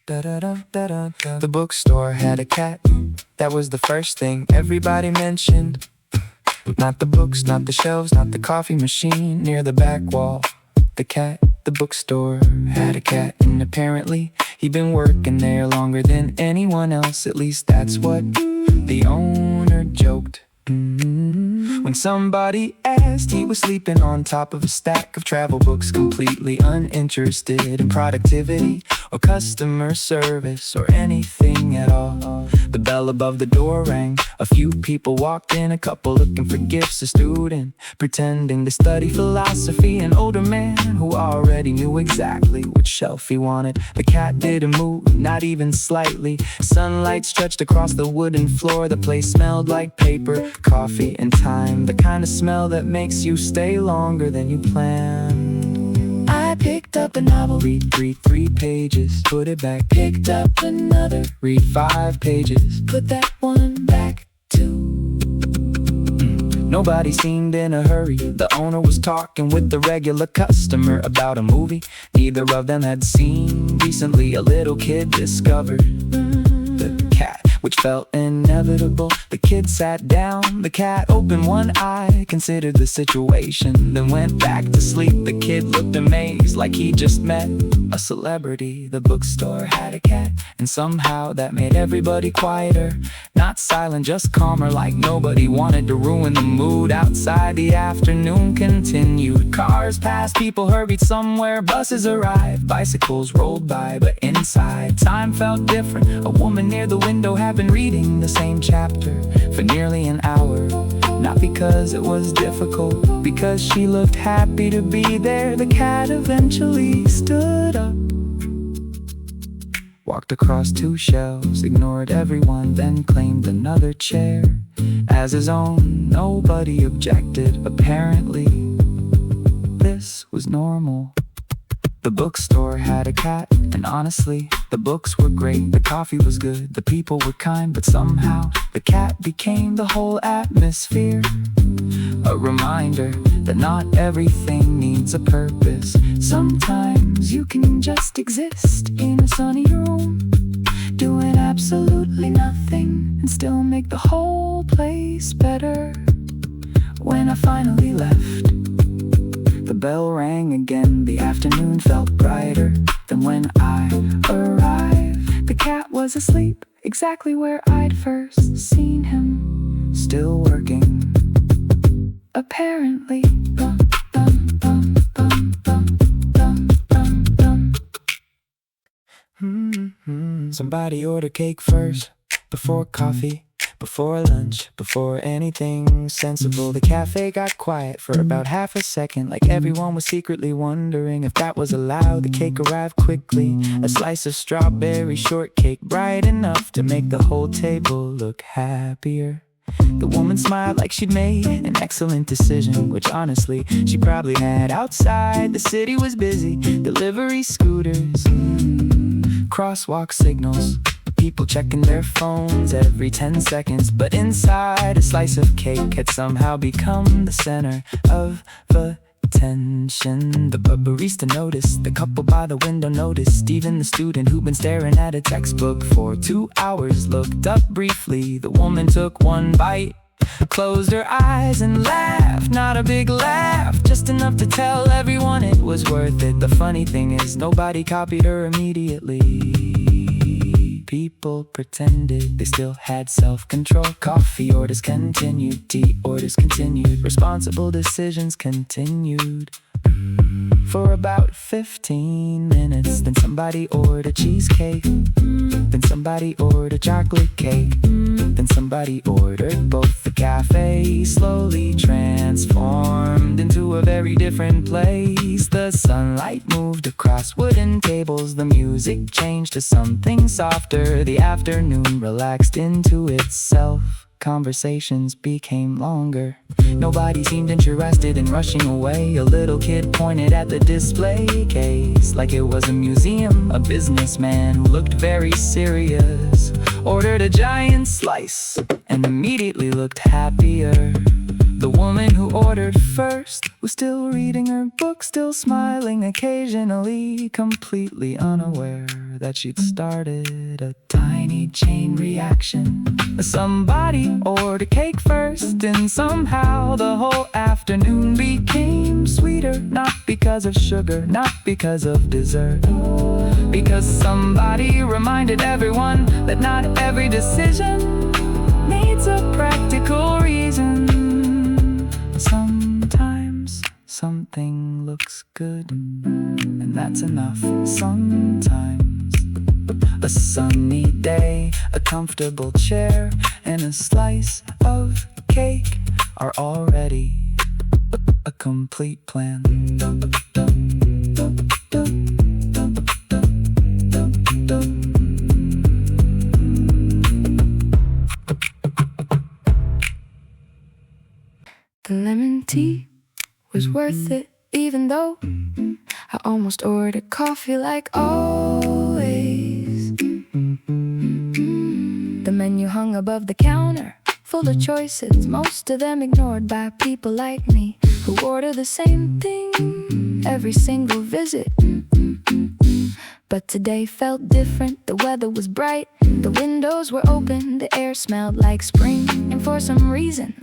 The bookstore had a cat. That was the first thing everybody mentioned. Not the books, not the shelves, not the coffee machine near the back wall. The cat, the bookstore had a cat, and apparently he'd been working there longer than anyone else. At least that's what the owner joked. When somebody asked, he was sleeping on top of a stack of travel books, completely uninterested in productivity or customer service or anything at all. The bell above the door rang. A few people walked in, a couple looking for gifts, a student pretending to study philosophy, an older man who already knew exactly which shelf he wanted. The cat didn't move, not even slightly. Sunlight stretched across the wooden floor. The place smelled like paper, coffee, and time. The kind of smell that makes you stay longer than you planned. I picked up a novel, read three pages, put it back. Picked up another, read 5 pages, put that one back too. Nobody seemed in a hurry. The owner was talking with the regular customer about a movie neither of them had seen recently. A little kid discovered the cat, which felt inevitable. The kid sat down, the cat opened one eye, considered the situation, then went back to sleep. The kid looked amazed, like he just met a celebrity. The bookstore had a cat, and somehow that made everybody quieter. Not silent, just calmer, like nobody wanted to ruin the mood. Outside, the afternoon continued. Cars passed, people hurried somewhere, buses arrived, bicycles rolled by, but inside, time felt different. A woman near the window had been reading the same chapter for nearly an hour. Not because it was difficult, because she looked happy to be there. The cat eventually stood up, walked across 2 shelves, ignored everyone, then claimed another chair as his own. Nobody objected, apparently this was normal. The bookstore had a cat, and honestly, the books were great, the coffee was good, the people were kind, but somehow the cat became the whole atmosphere. A reminder that not everything needs a purpose. Sometimes you can just exist in a sunny room, doing absolutely nothing, and still make the whole place better. When I finally left, the bell rang again. The afternoon felt brighter than when I arrived. The cat was asleep, exactly where I'd first seen him, still working, apparently. Bum, bum, bum, bum, bum, bum, bum, bum. Somebody order cake first, before coffee, before lunch, before anything sensible. The cafe got quiet for about half a second, like everyone was secretly wondering if that was allowed. The cake arrived quickly, a slice of strawberry shortcake, bright enough to make the whole table look happier. The woman smiled like she'd made an excellent decision, which honestly she probably had. Outside, the city was busy, delivery scooters, crosswalk signals, people checking their phones every 10 seconds. But inside, a slice of cake had somehow become the center of attention. The barista noticed, the couple by the window noticed, even the student who'd been staring at a textbook for 2 hours looked up briefly. The woman took one bite, closed her eyes and laughed. Not a big laugh, just enough to tell everyone it was worth it. The funny thing is, nobody copied her immediately. People pretended they still had self-control. Coffee orders continued, tea orders continued, responsible decisions continued. For about 15 minutes, then somebody ordered cheesecake, then somebody ordered chocolate cake, then somebody ordered both. The cafe slowly transformed into a very different place. The sunlight moved across wooden tables, the music changed to something softer. The afternoon relaxed into itself. Conversations became longer. Nobody seemed interested in rushing away. A little kid pointed at the display case like it was a museum. A businessman who looked very serious ordered a giant slice and immediately looked happier. The woman who ordered first was still reading her book, still smiling occasionally, completely unaware that she'd started a tiny chain reaction. Somebody ordered cake first, and somehow the whole afternoon became sweeter. Not because of sugar, not because of dessert, because somebody reminded everyone that not every decision needs a practical reason. Sometimes something looks good, and that's enough. Sometimes a sunny day, a comfortable chair, and a slice of cake are already a complete plan. The lemon tea was worth it, even though I almost ordered coffee like always. The menu hung above the counter, full of choices, most of them ignored by people like me, who order the same thing every single visit. But today felt different. The weather was bright, the windows were open, the air smelled like spring, and for some reason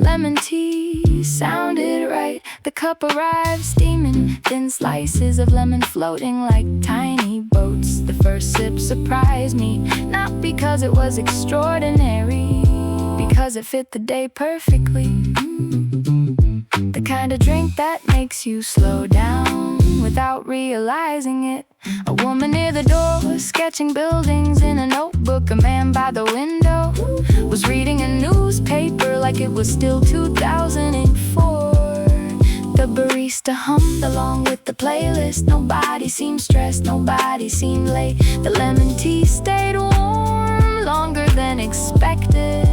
lemon tea sounded right. The cup arrived steaming, thin slices of lemon floating like tiny boats. The first sip surprised me, not because it was extraordinary, because it fit the day perfectly. The kind of drink that makes you slow down without realizing it. A woman near the door was sketching buildings in a notebook. A man by the window was reading a newspaper like it was still 2004. The barista hummed along with the playlist. Nobody seemed stressed, nobody seemed late. The lemon tea stayed warm longer than expected.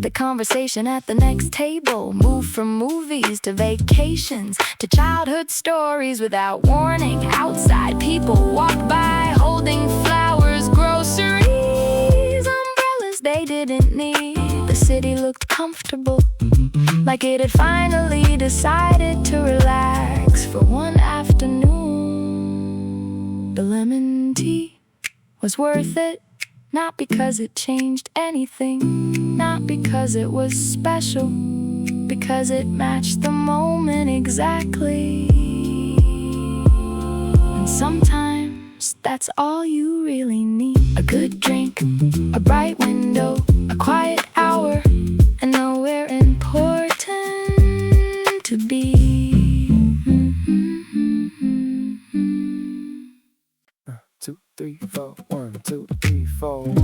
The conversation at the next table moved from movies to vacations to childhood stories without warning. Outside people walked by holding flowers, groceries, umbrellas they didn't need. The city looked comfortable, like it had finally decided to relax for one afternoon. The lemon tea was worth it, not because it changed anything, not because it was special, because it matched the moment exactly. And sometimes that's all you really need. A good drink, a bright window, a quiet hour, and nowhere important to be. 2, 3, 4. 1, 2, 3, 4.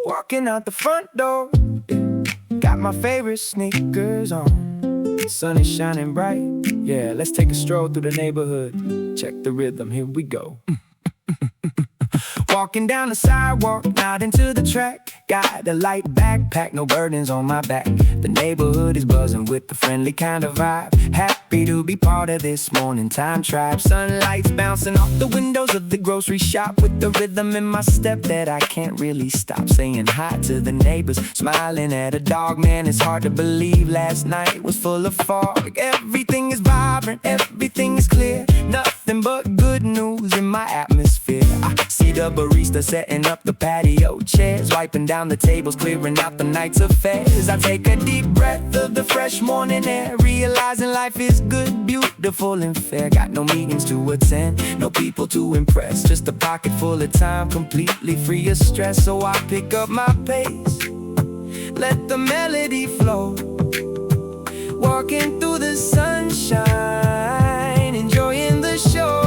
Walking out the front door, got my favorite sneakers on. Sun is shining bright, yeah, let's take a stroll through the neighborhood. Check the rhythm, here we go. Walking down the sidewalk, not into the track. Got a light backpack, no burdens on my back. The neighborhood is buzzing with the friendly kind of vibe. Happy to be part of this morning time tribe. Sunlight's bouncing off the windows of the grocery shop, with the rhythm in my step that I can't really stop. Saying hi to the neighbors, smiling at a dog. Man, it's hard to believe last night was full of fog. Everything is vibrant, everything is clear. Nothing but good news in my atmosphere. I see the barista setting up the patio chairs, wiping down the tables, clearing out the night's affairs. I take a deep breath of the fresh morning air, realizing life is good, beautiful and fair. Got no meetings to attend, no people to impress, just a pocket full of time, completely free of stress. So I pick up my pace, let the melody flow, walking through the sunshine, enjoying the show.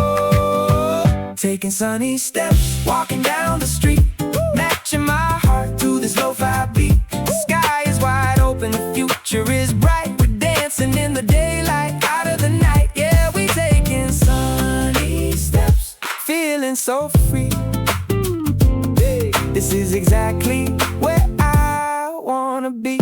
Taking sunny steps, walking down the street, matching my heart to this lo-fi beat. The sky is wide open, the future is bright. We're dancing in the daylight, out of the night. Yeah, we taking sunny steps, feeling so free. This is exactly where I wanna be.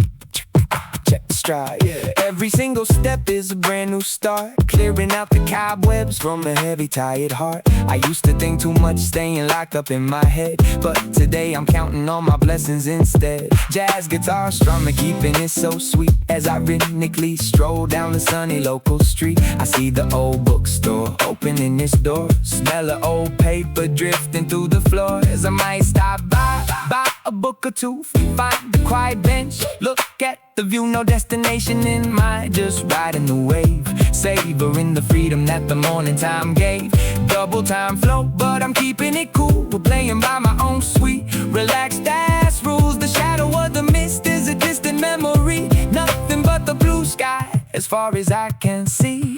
Check the stride. Yeah. Every single step is a brand new start, clearing out the cobwebs from a heavy, tired heart. I used to think too much, staying locked up in my head, but today I'm counting on my blessings instead. Jazz guitar strumming, keeping it so sweet. As I rhythmically stroll down the sunny local street, I see the old bookstore opening its door. Smell of old paper drifting through the floor. As I might stop by, buy a book or two, find the quiet bench, look at the view, no destination in mind, just riding the wave, savoring the freedom that the morning time gave. Double time flow, but I'm keeping it cool. We're playing by my own sweet, relaxed ass rules. The shadow of the mist is a distant memory, nothing but the blue sky as far as I can see.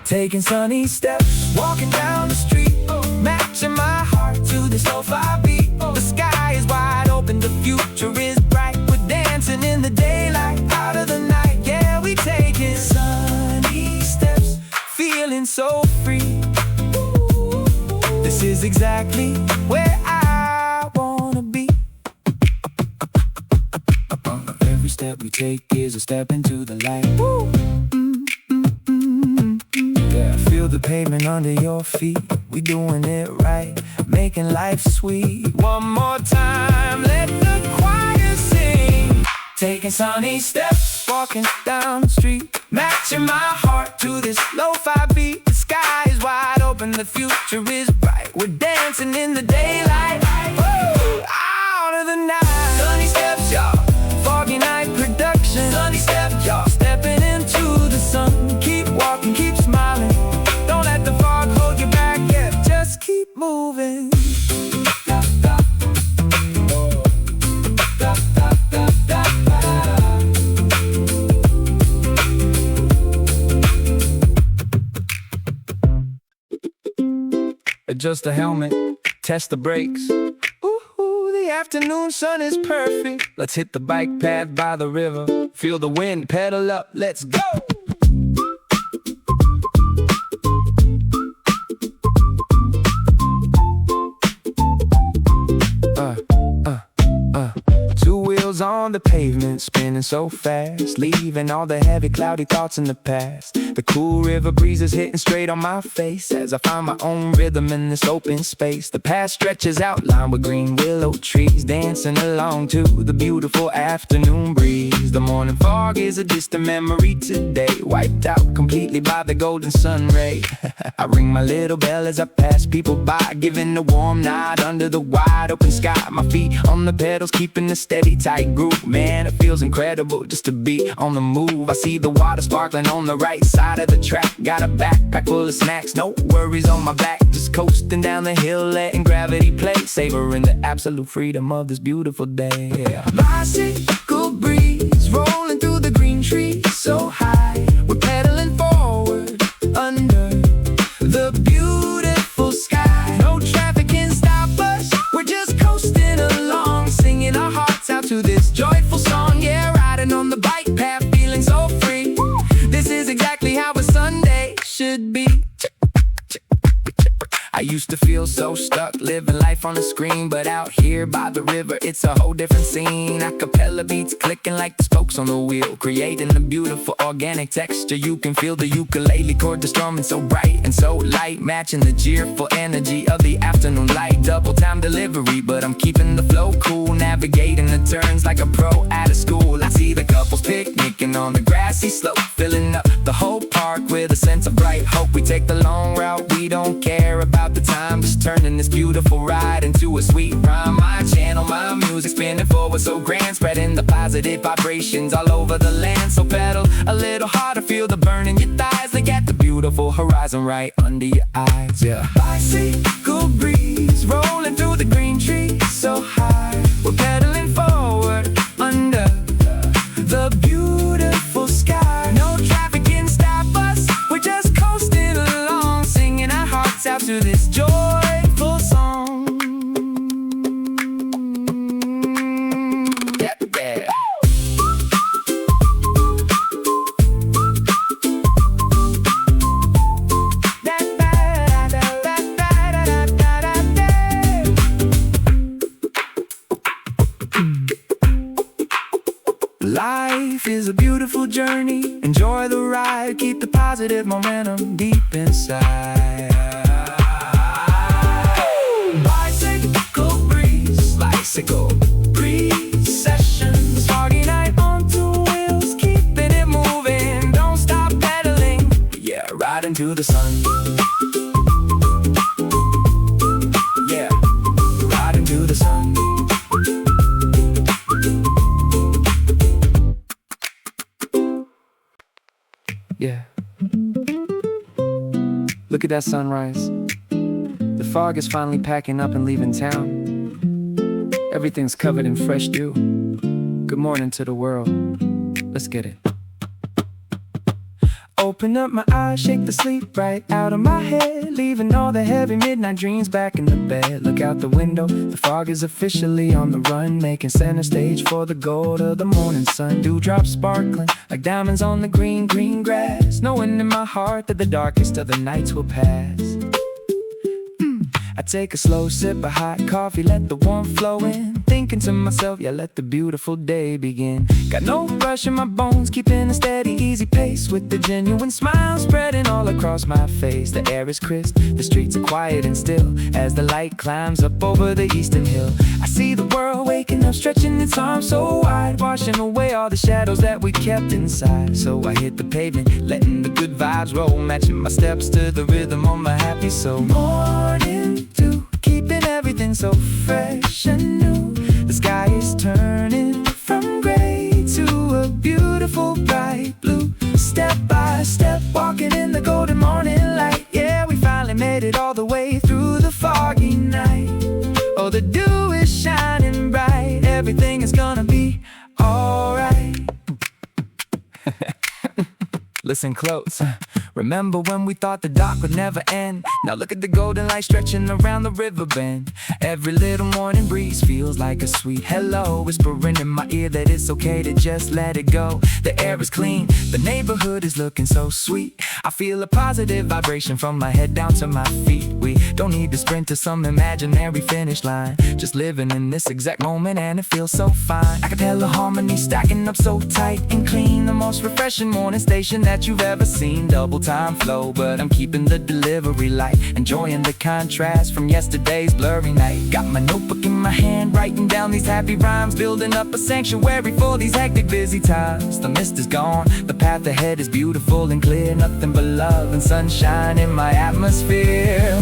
Taking sunny steps, walking down the street, matching my heart to this lo-fi beat. The sky is wide open, the future is bright. We're dancing in the daylight, out of the night. Yeah, we taking sunny steps, feeling so free. This is exactly where I wanna be. Every step we take is a step into the light. Yeah, feel the pavement under your feet. We doing it right, making life sweet. One more time, let the choir sing. Taking sunny steps, walking down the street, matching my heart to this lo-fi beat. The sky is wide open, the future is bright. We're dancing in the daylight, woo, out of the night. Sunny steps, y'all, Foggy Night production. Sunny steps, y'all, stepping into the sun. Keep walking, keep smiling, don't let the fog hold you back. Yeah, just keep moving. Adjust the helmet, test the brakes. Ooh, the afternoon sun is perfect. Let's hit the bike path by the river. Feel the wind, pedal up, let's go. Two wheels on the pavement, spinning so fast, leaving all the heavy, cloudy thoughts in the past. The cool river breeze is hitting straight on my face as I find my own rhythm in this open space. The path stretches out, lined with green willow trees, dancing along to the beautiful afternoon breeze. The morning fog is a distant memory today, wiped out completely by the golden sun ray. I ring my little bell as I pass people by, giving a warm nod under the wide open sky. My feet on the pedals, keeping a steady tight groove. Man, it feels incredible just to be on the move. I see the water sparkling on the right side of the track. Got a backpack full of snacks, no worries on my back. Just coasting down the hill, letting gravity play, savoring the absolute freedom of this beautiful day. Yeah. Bicycle breeze rolling through the green trees so high. We're pedaling forward under the beautiful sky. No traffic can stop us, we're just coasting along, singing our hearts out to this joyful song. Yeah, riding on the bike path, feeling so free. This is exactly how a Sunday should be. I used to feel so stuck, living life on the screen, but out here by the river, it's a whole different scene. Acapella beats clicking like the spokes on the wheel, creating a beautiful organic texture. You can feel the ukulele chord, the strumming so bright and so light, matching the cheerful energy of the afternoon light. Double time delivery, but I'm keeping the flow cool, navigating the turns like a pro out of school. I see the couples picnicking on the grassy slope, filling up the whole park with a sense of bright hope. We take the long route, we don't care about the time, just turning this beautiful ride into a sweet rhyme. My channel, my music spinning forward so grand, spreading the positive vibrations all over the land. So pedal a little harder, feel the burn in your thighs. Look at the beautiful horizon right under your eyes. Yeah. Bicycle breeze rolling through the green trees so high. We're pedaling forward under the beautiful sky. No traffic can stop us, we're just coasting along, singing our hearts out to this joyful song. Yeah, yeah. is a beautiful journey. Enjoy the ride, keep the positive momentum deep inside. Bicycle breeze, bicycle breeze sessions. Foggy night on two wheels, keeping it moving. Don't stop pedaling, yeah, riding to the sun. Yeah, riding to the sun. Yeah. Look at that sunrise. The fog is finally packing up and leaving town. Everything's covered in fresh dew. Good morning to the world. Let's get it. Open up my eyes, shake the sleep right out of my head, leaving all the heavy midnight dreams back in the bed. Look out the window, the fog is officially on the run, making center stage for the gold of the morning sun. Dewdrops sparkling like diamonds on the green, green grass, knowing in my heart that the darkest of the nights will pass. I take a slow sip of hot coffee, let the warmth flow in, thinking to myself, yeah, let the beautiful day begin. Got no rush in my bones, keeping a steady, easy pace, with the genuine smile spreading all across my face. The air is crisp, the streets are quiet and still, as the light climbs up over the eastern hill. I see the world waking up, stretching its arms so wide, washing away all the shadows that we kept inside. So I hit the pavement, letting the good vibes roll, matching my steps to the rhythm on my happy soul. Morning dew, keeping everything so fresh and new. The sky is turning from gray to a beautiful bright blue. Step by step, walking in the golden morning light. Yeah, we finally made it all the way through the foggy night. Oh, the dew is shining bright, everything is gonna be alright. Listen close. Remember when we thought the dark would never end? Now look at the golden light stretching around the river bend. Every little morning breeze feels like a sweet hello, whispering in my ear that it's okay to just let it go. The air is clean, the neighborhood is looking so sweet. I feel a positive vibration from my head down to my feet. We don't need to sprint to some imaginary finish line, just living in this exact moment and it feels so fine. I can tell the harmony stacking up so tight and clean, the most refreshing morning station that you've ever seen. Double time flow, but I'm keeping the delivery light, enjoying the contrast from yesterday's blurry night. Got my notebook in my hand, writing down these happy rhymes, building up a sanctuary for these hectic busy times. The mist is gone, the path ahead is beautiful and clear, nothing but love and sunshine in my atmosphere.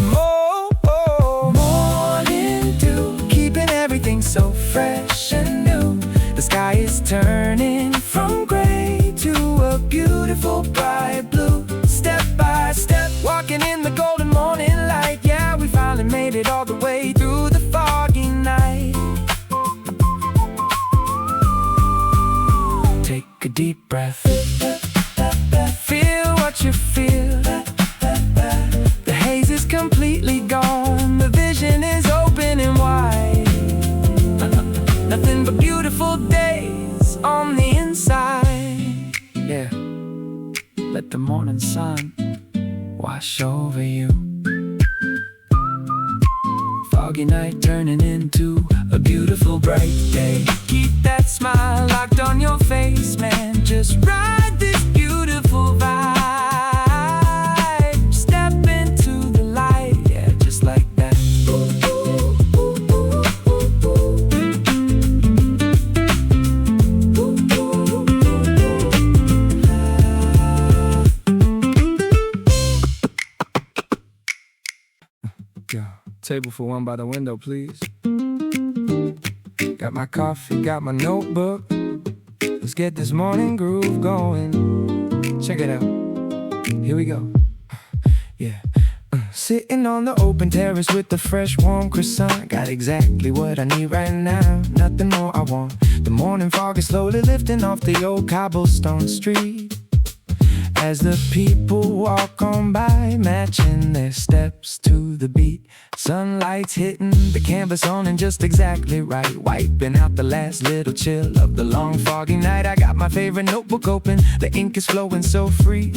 Morning dew, keeping everything so fresh and new. The sky is turning from gray to a beautiful bright blue. Step by step, walking in the golden morning light. Yeah, we finally made it all the way through the foggy night. Take a deep breath, feel what you feel. The haze is completely gone, the vision is open and wide. Nothing but beautiful days on the inside. Yeah, let the morning sun wash over you. Foggy night turning into a beautiful bright day. Keep that smile locked on your face, man. Just ride this beautiful vibe. Step into the light, yeah, just like that. Table for one by the window, please. Got my coffee, got my notebook. Let's get this morning groove going. Check it out. Here we go. Yeah. Sitting on the open terrace with the fresh warm croissant. Got exactly what I need right now, nothing more I want. The morning fog is slowly lifting off the old cobblestone street, as the people walk on by, matching their steps to the beat. Sunlight's hitting the canvas on and just exactly right, wiping out the last little chill of the long foggy night. I got my favorite notebook open, the ink is flowing so free,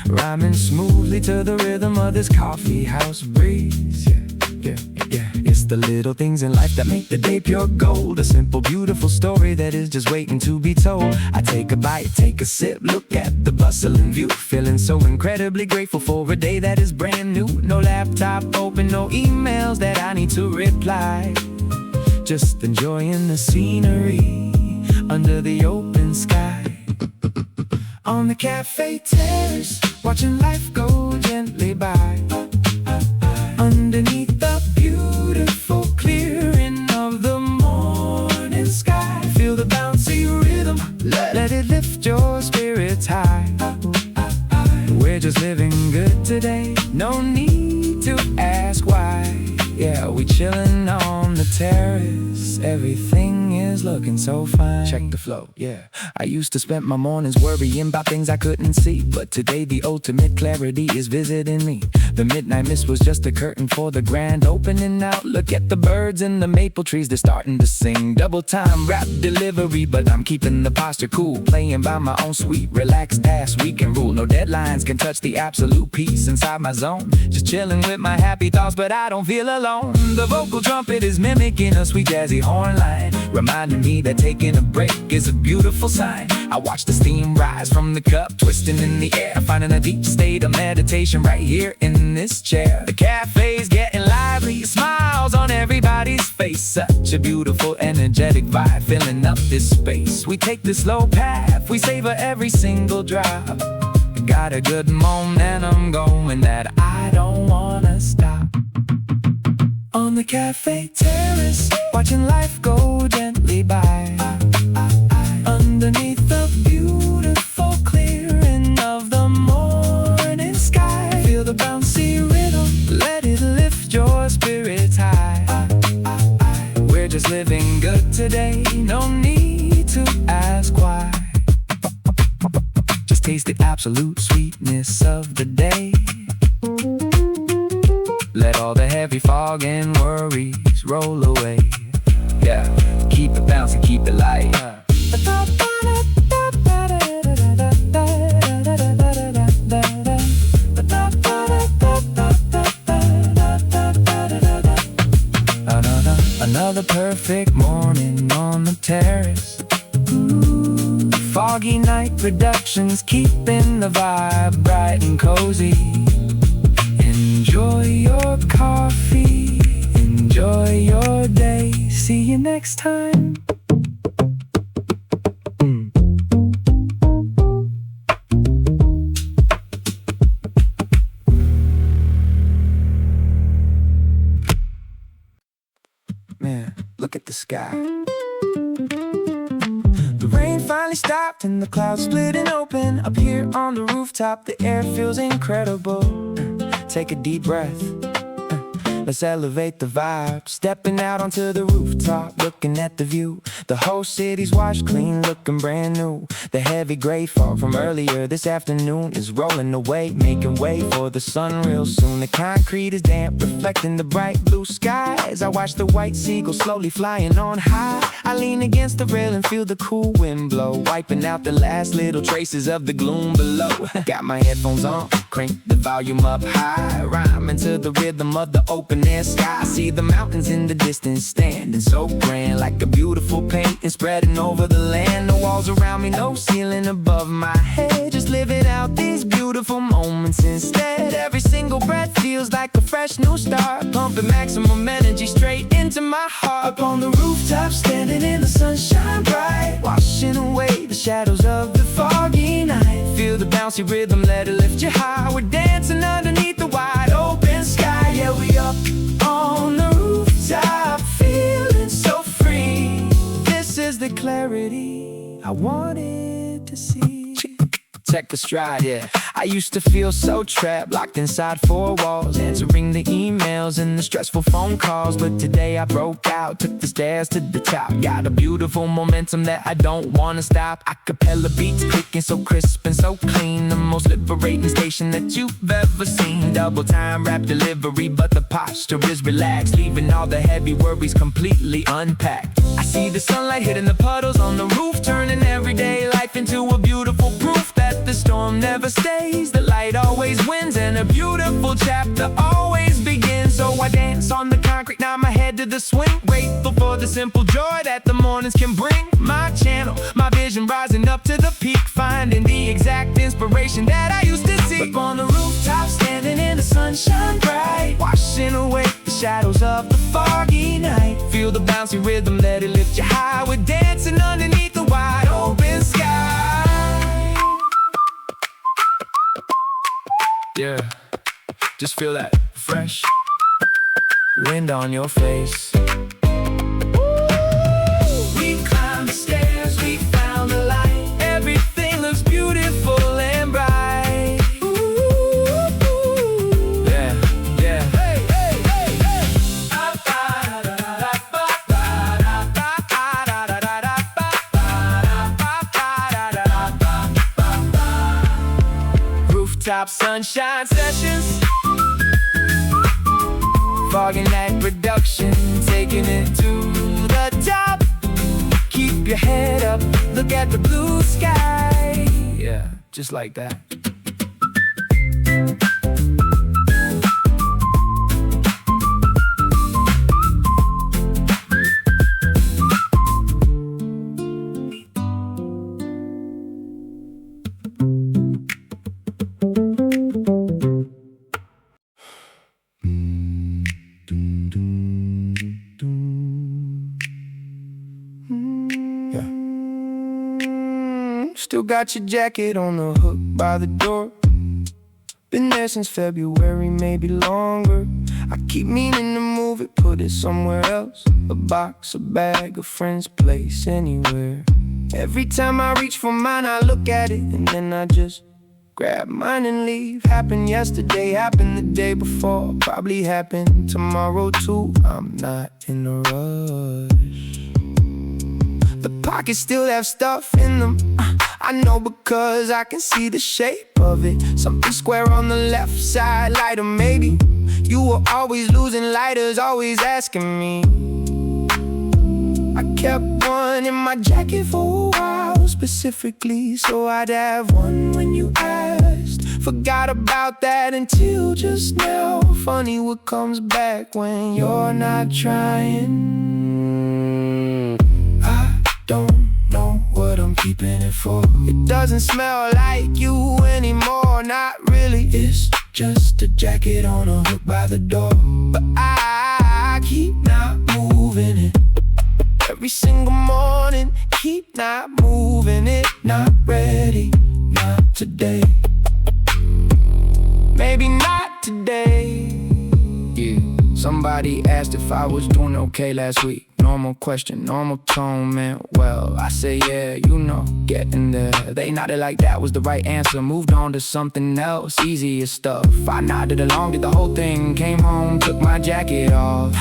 rhyming smoothly to the rhythm of this coffee house breeze. Yeah. It's the little things in life that make the day pure gold. A simple, beautiful story that is just waiting to be told. I take a bite, take a sip, look at the bustling view. Feeling so incredibly grateful for a day that is brand new. No laptop open, no emails that I need to reply. Just enjoying the scenery under the open sky. On the Café Terrace, watching life go gently by. Underneath the beautiful clearing of the morning sky. Feel the bouncy rhythm, let it lift your spirits high. We're just living good today, no need to ask why. Yeah, we chillin' on the terrace, everything is looking so fine. Check the flow, yeah. I used to spend my mornings worrying about things I couldn't see, but today the ultimate clarity is visiting me. The midnight mist was just a curtain for the grand opening. Now look at the birds in the maple trees, they're starting to sing. Double time rap delivery, but I'm keeping the posture cool. Playing by my own sweet, relaxed ass weekend rule. No deadlines can touch the absolute peace inside my zone. Just chilling with my happy thoughts, but I don't feel alone. The vocal trumpet is mimicking a sweet jazzy horn line, reminding me that taking a break is a beautiful sign. I watch the steam rise from the cup, twisting in the air, finding a deep state of meditation right here in this chair. The cafe's getting lively, smiles on everybody's face. Such a beautiful, energetic vibe filling up this space. We take the slow path, we savor every single drop. Got a good momentum going that I don't wanna stop. On the Café Terrace, watching life go gently by. Underneath the beautiful clearing of the morning sky. Feel the bouncy rhythm, let it lift your spirits high. We're just living good today, no need to ask why. Just taste the absolute sweetness of the day. Let all the heavy fog and worries roll away. Yeah, keep it bouncing, keep it light. Another perfect morning on the terrace. Foggy Night Productions, keeping the vibe bright and cozy. Enjoy your coffee, enjoy your day. See you next time. Man, look at the sky. The rain finally stopped and the clouds splitting open. Up here on the rooftop, the air feels incredible. Take a deep breath, let's elevate the vibe. Stepping out onto the rooftop, looking at the view. The whole city's washed clean, looking brand new. The heavy gray fog from earlier this afternoon is rolling away, making way for the sun real soon. The concrete is damp, reflecting the bright blue skies. I watch the white seagull slowly flying on high. I lean against the rail and feel the cool wind blow, wiping out the last little traces of the gloom below. Got my headphones on, crank the volume up high, rhyming to the rhythm of the open air sky. I see the mountains in the distance standing so grand, like a beautiful painting spreading over the land. No walls around me, no ceiling above my head, just living out these beautiful moments instead. Every single breath feels like a fresh new start, pumping maximum energy straight into my heart. Up on the rooftop, standing in the sunshine bright, washing away the shadows of the foggy night. Feel the bouncy rhythm, let it lift you high. We're dancing underneath the wide open sky. Yeah, we up on the rooftop, feeling so free. This is the clarity I wanted to see. Check the stride, yeah. I used to feel so trapped, locked inside four walls, answering the emails and the stressful phone calls. But today I broke out, took the stairs to the top. Got a beautiful momentum that I don't wanna stop. Acapella beats clicking so crisp and so clean, the most liberating station that you've ever seen. Double time rap delivery, but the posture is relaxed, leaving all the heavy worries completely unpacked. I see the sunlight hitting the puddles on the roof, turning everyday life into a beautiful proof that the storm never stays, the light always wins, and a beautiful chapter always begins. So I dance on the concrete, now my head to the swing. Grateful for the simple joy that the mornings can bring. My channel, my vision rising up to the peak, finding the exact inspiration that I used to seek. Up on the rooftop, standing in the sunshine bright, washing away the shadows of the foggy night. Feel the bouncy rhythm, let it lift you high. We're dancing underneath the wide open sky. Yeah, just feel that fresh wind on your face. We climbed the stairs, we found the light. Everything looks beautiful and bright. Yeah, yeah. Hey, hey, hey, hey. Rooftop Sunshine sessions, Foggy Night production, taking it to the top. Keep your head up, look at the blue sky. Yeah, just like that. Still got your jacket on the hook by the door. Been there since February, maybe longer. I keep meaning to move it, put it somewhere else. A box, a bag, a friend's place, anywhere. Every time I reach for mine, I look at it and then I just grab mine and leave. Happened yesterday, happened the day before, probably happen tomorrow too. I'm not in a rush. The pockets still have stuff in them. I know because I can see the shape of it. Something square on the left side, lighter maybe. You were always losing lighters, always asking me. I kept one in my jacket for a while, specifically so I'd have one when you asked. Forgot about that until just now. Funny what comes back when you're not trying. I don't know what I'm keeping it for. It doesn't smell like you anymore, not really. It's just a jacket on a hook by the door. But I keep not moving it. Every single morning, keep not moving it. Not ready, not today. Maybe not today. Yeah, somebody asked if I was doing okay last week. Normal question, normal tone, man. Well, I say yeah, you know, getting there. They nodded like that was the right answer. Moved on to something else, easier stuff. I nodded along, did the whole thing. Came home, took my jacket off.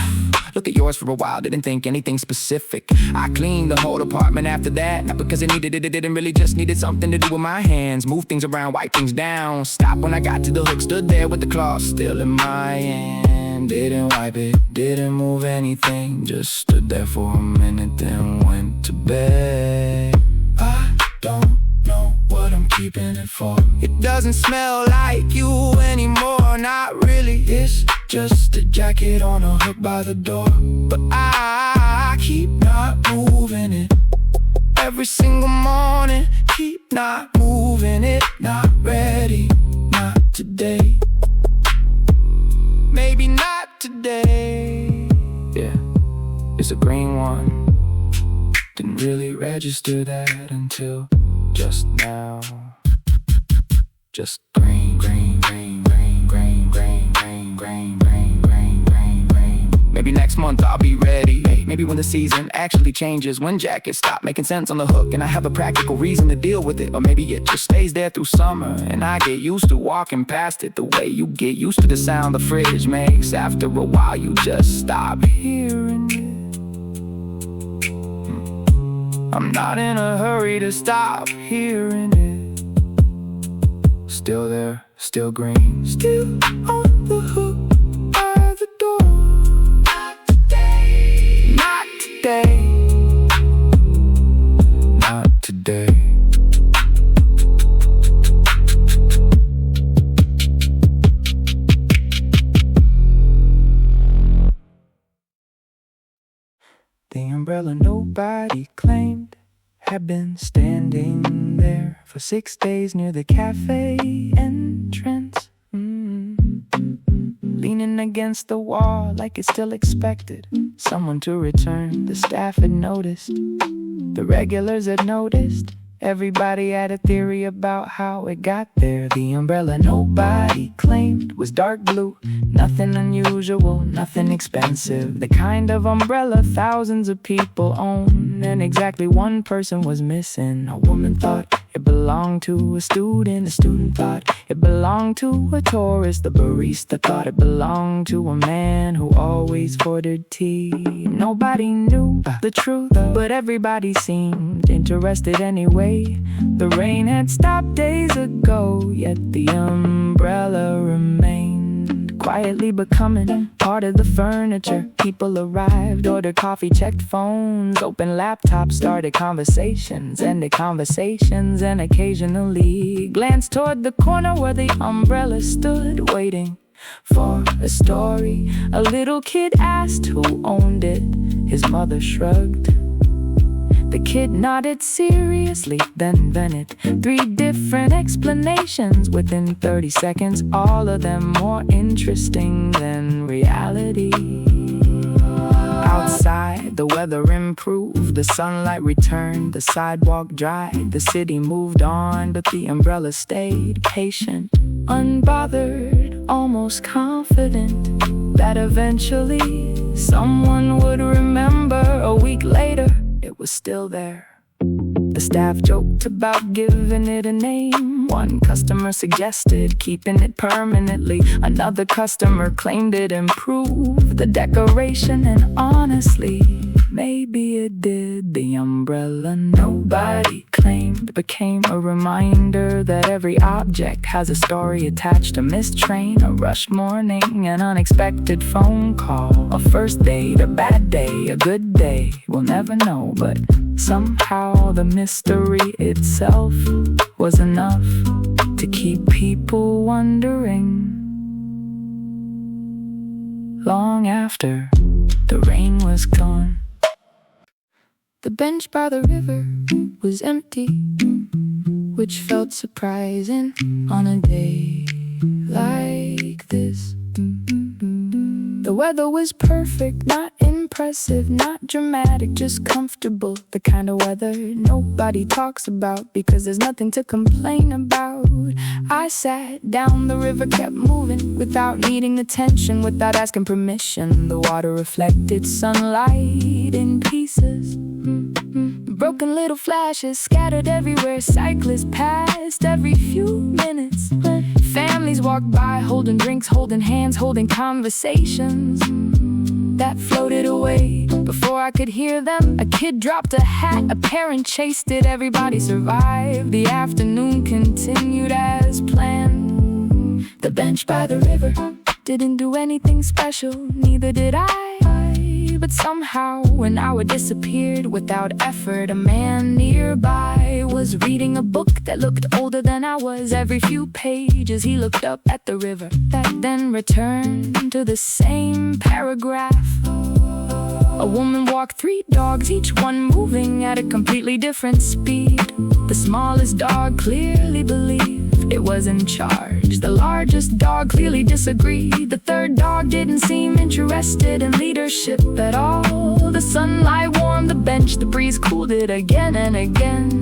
Look at yours for a while, didn't think anything specific. I cleaned the whole apartment after that. Not because I needed it, it didn't really, just needed something to do with my hands. Move things around, wipe things down. Stop when I got to the hook, stood there with the cloth still in my hand. Didn't wipe it, didn't move anything. Just stood there for a minute, then went to bed. I don't know what I'm keeping it for. It doesn't smell like you anymore, not really. It's just a jacket on a hook by the door. But I keep not moving it. Every single morning, keep not moving it. Not ready, not today. Maybe not today. Yeah, it's a green one. Didn't really register that until just now. Just green, green, green, green, green, green, green, green, green, green, green, green. Maybe next month I'll be ready. Maybe when the season actually changes, when jackets stop making sense on the hook and I have a practical reason to deal with it. Or maybe it just stays there through summer and I get used to walking past it the way you get used to the sound the fridge makes. After a while you just stop hearing it. I'm not in a hurry to stop hearing it. Still there, still green, still on the hook by the door. Not today, not today, not today. The umbrella nobody claimed had been standing there for 6 days near the cafe entrance. Leaning against the wall like it still expected someone to return. The staff had noticed, the regulars had noticed. Everybody had a theory about how it got there. The umbrella nobody claimed was dark blue. Nothing unusual, nothing expensive. The kind of umbrella thousands of people own. And exactly one person was missing. A woman thought it belonged to a student thought it belonged to a tourist. The barista thought it belonged to a man who always ordered tea. Nobody knew the truth, but everybody seemed interested anyway. The rain had stopped days ago, yet the umbrella remained, quietly becoming part of the furniture. People arrived, ordered coffee, checked phones, opened laptops, started conversations, ended conversations, and occasionally glanced toward the corner where the umbrella stood, waiting for a story. A little kid asked who owned it. His mother shrugged. The kid nodded seriously, then invented 3 different explanations within 30 seconds, all of them more interesting than reality. Outside, the weather improved, the sunlight returned, the sidewalk dried, the city moved on, but the umbrella stayed patient, unbothered, almost confident that eventually someone would remember. A week later, it was still there. The staff joked about giving it a name. One customer suggested keeping it permanently. Another customer claimed it improved the decoration, and honestly, maybe it did. The umbrella nobody claimed became a reminder that every object has a story attached. A missed train, a rushed morning, an unexpected phone call, a first date, a bad day, a good day. We'll never know, but somehow the mystery itself was enough to keep people wondering long after the rain was gone. The bench by the river was empty, which felt surprising on a day like this. The weather was perfect, not impressive, not dramatic, just comfortable. The kind of weather nobody talks about because there's nothing to complain about. I sat down, the river kept moving without needing attention, without asking permission. The water reflected sunlight in pieces. Broken little flashes scattered everywhere. Cyclists passed every few minutes. Families walked by, holding drinks, holding hands, holding conversations that floated away. Before I could hear them, a kid dropped a hat, a parent chased it, everybody survived. The afternoon continued as planned. The bench by the river didn't do anything special, neither did I. But somehow, an hour disappeared without effort. A man nearby was reading a book that looked older than I was. Every few pages he looked up at the river, that then returned to the same paragraph. A woman walked 3 dogs, each one moving at a completely different speed. The smallest dog clearly believed it was in charge. The largest dog clearly disagreed. The third dog didn't seem interested in leadership at all. The sunlight warmed the bench, the breeze cooled it again and again.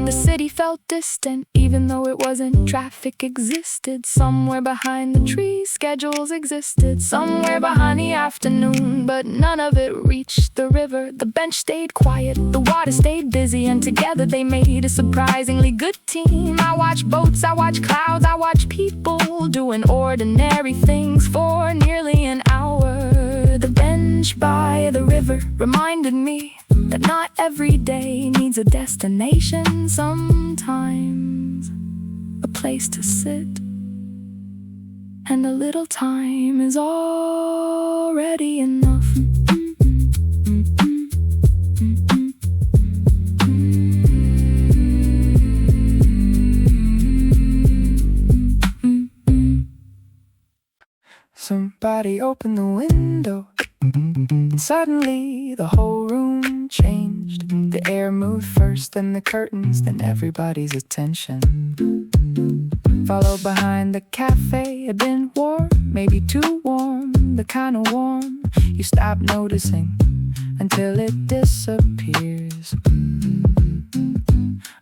The city felt distant, even though it wasn't. Traffic existed somewhere behind the trees. Schedules existed somewhere behind the afternoon, but none of it reached the river. The bench stayed quiet, the water stayed busy, and together they made a surprisingly good team. I watched boats, I watched clouds, I watched people doing ordinary things for nearly an hour. The bench by the river reminded me that not every day needs a destination. Sometimes a place to sit, and a little time is already enough. Somebody open the window, Suddenly, the whole room changed. The air moved first, then the curtains, then everybody's attention. Followed behind the cafe had been warm, maybe too warm, the kind of warm you stop noticing until it disappears.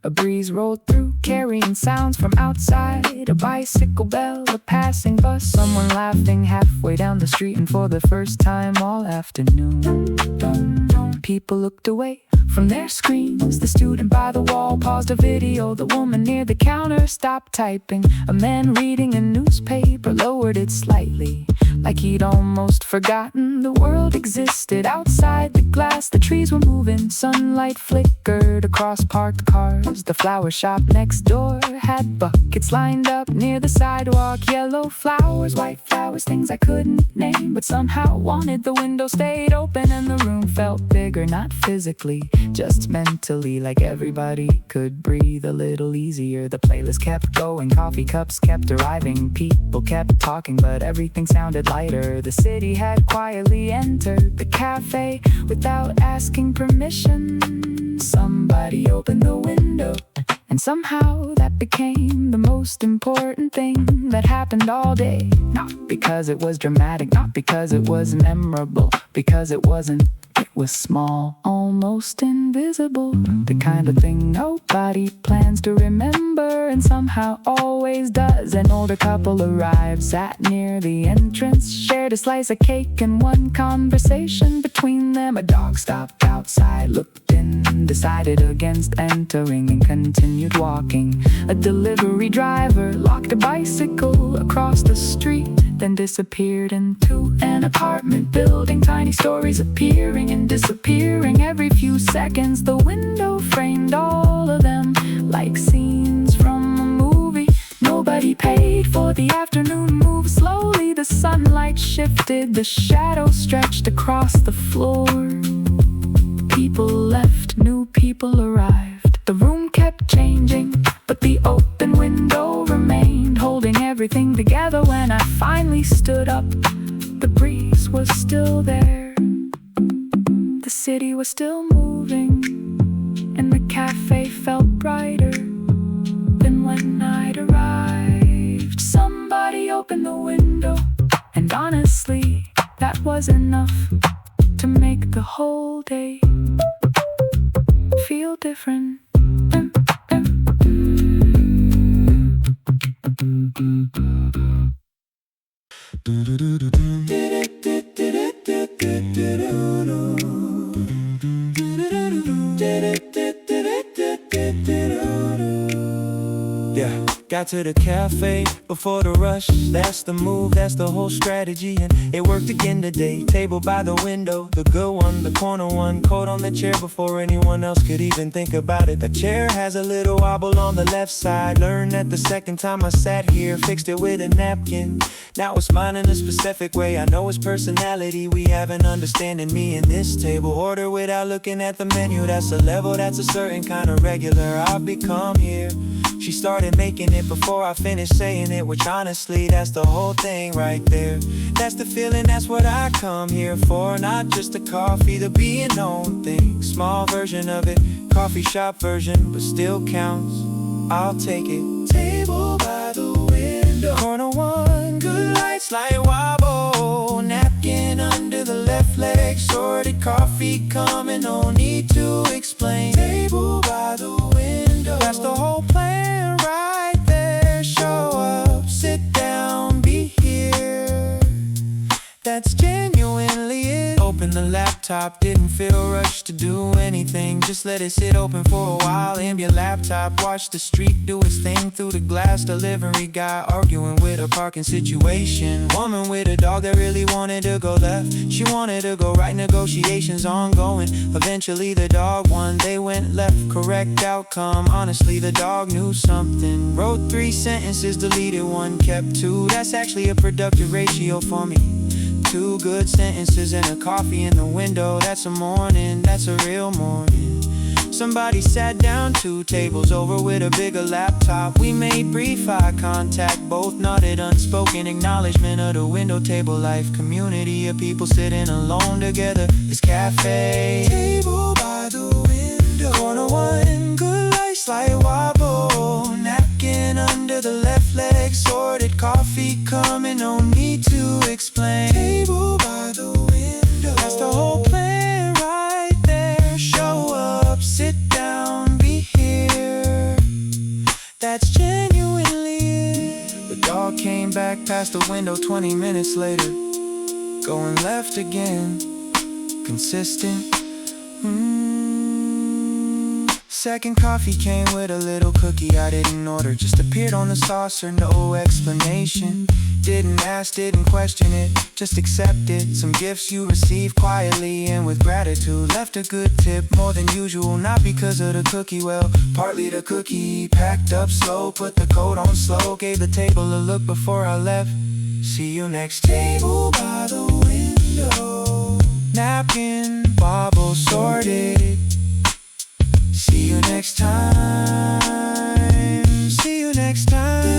A breeze rolled through, carrying sounds from outside. A bicycle bell, a passing bus, someone laughing halfway down the street. And for the first time all afternoon, people looked away from their screens. The student by the wall paused a video. The woman near the counter stopped typing. A man reading a newspaper lowered it slightly, like he'd almost forgotten the world existed. Outside the glass, the trees were moving. Sunlight flickered across parked cars. The flower shop next door had buckets lined up near the sidewalk. Yellow flowers, white flowers, things I couldn't name, but somehow wanted. The window stayed open and the room felt bigger, not physically, just mentally, like everybody could breathe a little easier. The playlist kept going, coffee cups kept arriving, people kept talking, but everything sounded lighter. The city had quietly entered the cafe without asking permission. Somebody opened the window, and somehow that became the most important thing that happened all day. Not because it was dramatic, not because it was memorable, because it wasn't. It was small, almost invisible, the kind of thing nobody plans to remember and somehow always does. An older couple arrived, sat near the entrance, shared a slice of cake and one conversation between them. A dog stopped outside, looked in, decided against entering and continued walking. A delivery driver locked a bicycle across the street, then disappeared into an apartment building. Tiny stories appearing and disappearing every few seconds. The window framed all of them like scenes from a movie. Nobody paid for the afternoon move. Slowly the sunlight shifted, the shadows stretched across the floor. People left, new people arrived. The room kept changing, but the open window remained, holding everything together. When I finally stood up, the breeze was still there, the city was still moving, and the cafe felt brighter than when I'd arrived. Somebody opened the window, and honestly, that was enough to make the whole day feel different. Yeah, got to the cafe before the rush. That's the move, that's the whole strategy, and it worked again today. Table by the window, the good one, the corner one, coat on the chair before anyone else could even think about it. The chair has a little wobble on the left side. Learned that the second time I sat here, fixed it with a napkin. Now it's mine in a specific way. I know his personality, we have an understanding. Me and this table, order without looking at the menu. That's a level, that's a certain kind of regular I've become here. She started making it before I finished saying it, which honestly, that's the whole thing right there. That's the feeling, that's what I come here for. Not just a coffee, the being known thing. Small version of it, coffee shop version, but still counts. I'll take it. Table by the window, corner one, good lights, light wobble. Napkin under the left leg, sorted coffee coming, no need to explain. Table by the window, that's the whole plan right there. Show up, sit down, be here. That's genuinely it. Open the laptop, didn't feel rushed to do anything. Just let it sit open for a while. Ambient laptop, watch the street do its thing through the glass. Delivery guy arguing with a parking situation. Woman with a dog that really wanted to go left. She wanted to go right, negotiations ongoing. Eventually the dog won, they went left. Correct outcome, honestly the dog knew something. Wrote 3 sentences, deleted 1, kept 2. That's actually a productive ratio for me. 2 good sentences and a coffee in the window. That's a morning, that's a real morning. Somebody sat down 2 tables over with a bigger laptop. We made brief eye contact, both nodded unspoken acknowledgement of the window table life. Community of people sitting alone together. This cafe table by the window, corner one, good light, slight wobble. Napkin under the left leg, sorted coffee coming, no need to explain. Table by the window, that's the whole plan right there. Show up, sit down, be here. That's genuinely it. The dog came back past the window 20 minutes later, going left again. Consistent. Second coffee came with a little cookie I didn't order, just appeared on the saucer, no explanation. Didn't ask, didn't question it, just accepted. Some gifts you received quietly and with gratitude. Left a good tip, more than usual, not because of the cookie, well, partly the cookie. Packed up slow, put the coat on slow, gave the table a look before I left. See you next table by the window. Napkin, bobble sorted. See you next time. See you next time.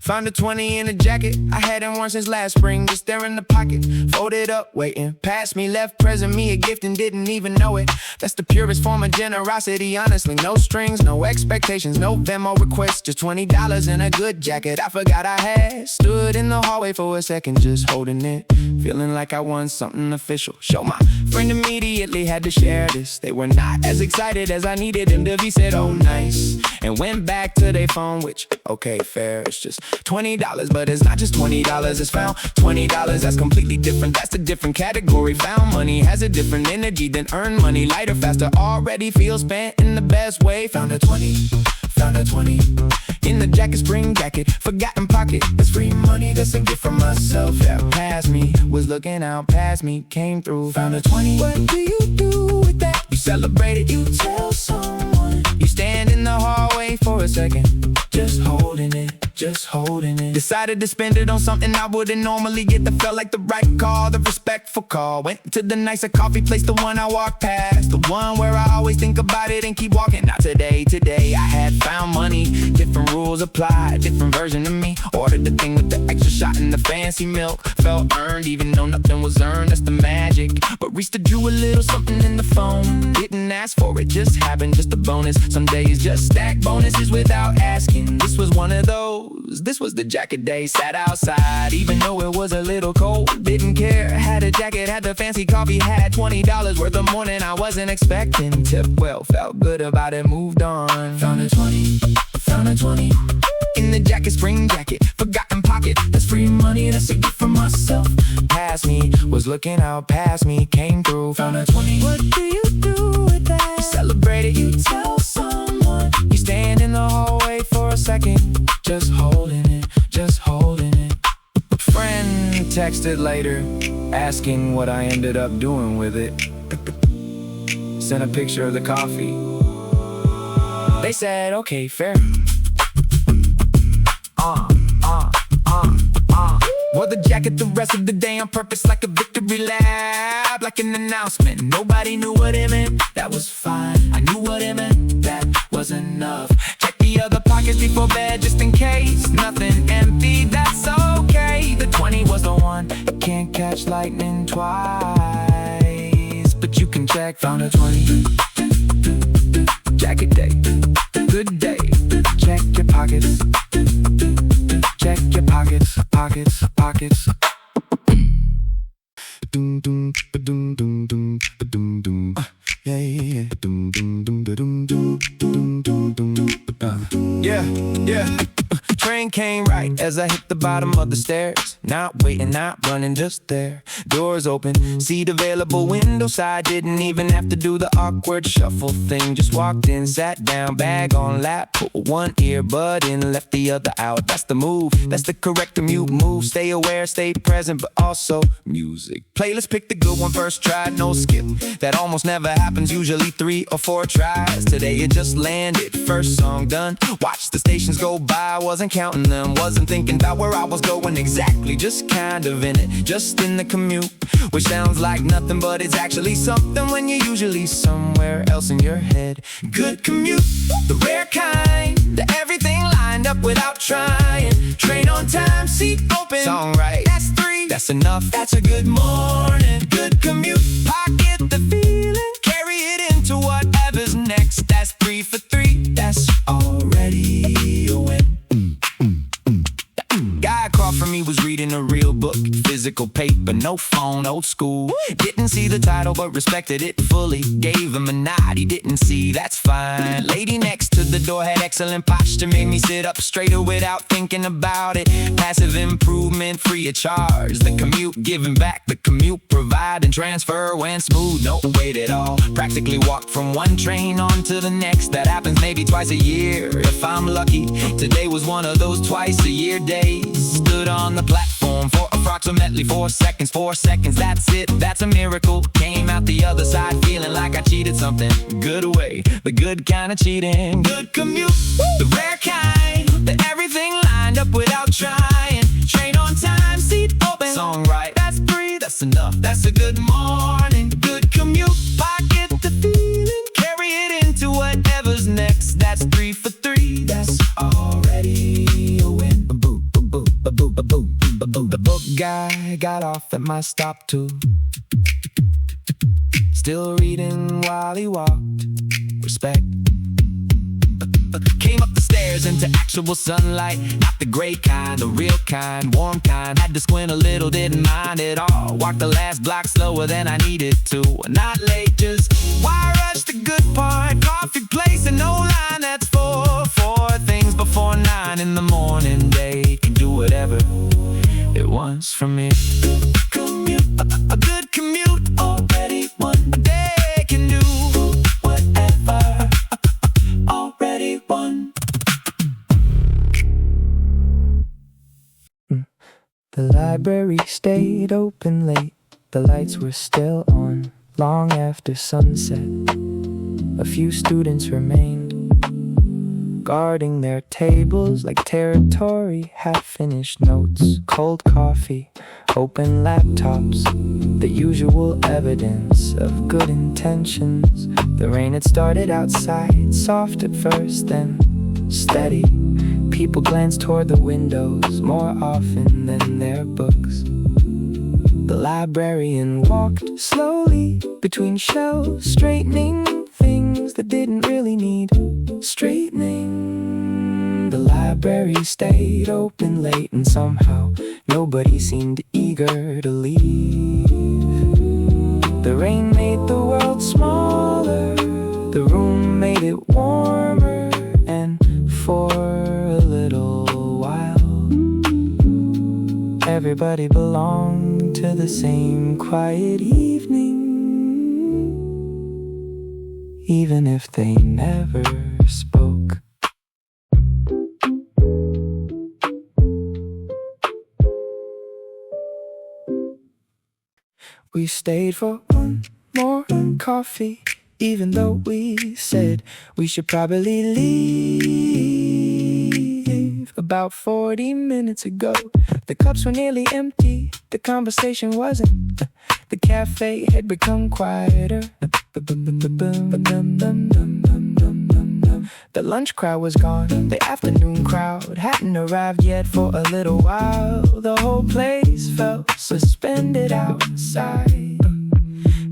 Found a 20 in a jacket I hadn't worn since last spring, just there in the pocket. Folded up, waiting, past me, left present me a gift and didn't even know it. That's the purest form of generosity, honestly. No strings, no expectations, no Venmo requests, just $20 in a good jacket I forgot I had. Stood in the hallway for a second, just holding it, feeling like I won something official. Show my friend immediately, had to share this. They were not as excited as I needed them to be. Said, oh nice, and went back to their phone, which, okay, fair, it's just $20, but it's not just $20, it's found $20, that's completely different, that's a different category. Found money has a different energy than earned money. Lighter, faster, already feels spent in the best way. Found a 20 in the jacket, spring jacket, forgotten pocket. That's free money, that's a gift from myself. Yeah, past me, was looking out past me, came through. Found a 20, what do you do with that? You celebrate it, you tell someone. You stand in the hallway for a second, just holding it, just holding it. Decided to spend it on something I wouldn't normally get, that felt like the right call, the respectful call. Went to the nicer coffee place, the one I walked past, the one where I always think about it and keep walking. Not today, I had found money, different rules apply, different version of me. Ordered the thing with the extra shot and the fancy milk, felt earned even though nothing was earned, that's the magic. But reached, drew a little something in the phone, didn't ask for it, just happened, just a bonus. Some days just stack bonuses without asking. This was one of those, this was the jacket day. Sat outside even though it was a little cold, didn't care, had a jacket, had the fancy coffee, had $20 worth of morning I wasn't expecting. Tip well, felt good about it, moved on. Found a 20 in the jacket, spring jacket, forgotten pocket. That's free money, that's a gift from myself. Past me, was looking out past me, came through. Found a 20, what do you do with that? You celebrate it, you tell someone. You stand in the hallway for a second, just holding it, just holding it. A friend texted later, asking what I ended up doing with it. Sent a picture of the coffee. They said, okay, fair. Wore the jacket the rest of the day on purpose, like a victory lap, like an announcement. Nobody knew what it meant, that was fine. I knew what it meant, that was enough. Check the other pockets before bed, just in case. Nothing empty, that's okay. The 20 was the one, you can't catch lightning twice, but you can check. Found a 20, jacket day, good day. Check your pockets, check your pockets, pockets, pockets. Yeah. brain came right as I hit the bottom of the stairs. Not waiting, not running, just there. Doors open, seat available, window side. Didn't even have to do the awkward shuffle thing. Just walked in, sat down, bag on lap. Put one earbud in, left the other out. That's the move, that's the correct commute move. Stay aware, stay present, but also music. Playlist, pick the good one first try, no skip. That almost never happens, usually 3 or 4 tries. Today it just landed, first song done. Watched the stations go by, wasn't counting them. Wasn't thinking about where I was going exactly. Just kind of in it, just in the commute. Which sounds like nothing, but it's actually something when you're usually somewhere else in your head. Good commute, the rare kind. The everything lined up without trying. Train on time, seat open. Song right, that's 3, that's enough. That's a good morning. Good commute, pocket the feeling. Carry it into whatever's next. That's 3 for 3, that's already a win. Guy across from me was reading a real book. Physical paper, no phone, old school. Didn't see the title but respected it fully. Gave him a nod, he didn't see, that's fine. Lady next to the door had excellent posture. Made me sit up straighter without thinking about it. Passive improvement, free of charge. The commute giving back, the commute provide. And transfer went smooth, no wait at all. Practically walked from one train on to the next. That happens maybe twice a year if I'm lucky. Today was one of those twice a year days. Stood on the platform for approximately 4 seconds. 4 seconds, that's it, that's a miracle. Came out the other side feeling like I cheated something. Good way, the good kind of cheating. Good commute, the rare kind. That everything lined up without trying. Train on time, seat open. Song right, that's 3, that's enough. That's a good morning. Good commute, pocket the feeling. Carry it into whatever's next. That's 3 for 3, that's already a win. The book guy got off at my stop too. Still reading while he walked. Respect. Came up the stairs into actual sunlight. Not the gray kind, the real kind, warm kind. Had to squint a little, didn't mind at all. Walked the last block slower than I needed to. Not late, just why rush the good part? Coffee place and no line, that's 4 things before 9 in the morning. They can do whatever it wants from me. Commute, a good commute, already won. They can do whatever, already won. The library stayed open late. The lights were still on long after sunset. A few students remained, guarding their tables like territory. Half-finished notes, cold coffee, open laptops. The usual evidence of good intentions. The rain had started outside, soft at first, then steady. People glanced toward the windows more often than their books. The librarian walked slowly between shelves, straightening things that didn't really need straightening. The library stayed open late, and somehow nobody seemed eager to leave. The rain made the world smaller, the room made it warmer, and for a little while everybody belonged to the same quiet evening, even if they never spoke. We stayed for one more coffee, even though we said we should probably leave about 40 minutes ago. The cups were nearly empty, the conversation wasn't. The cafe had become quieter. The lunch crowd was gone, the afternoon crowd hadn't arrived yet for a little while. The whole place felt suspended outside.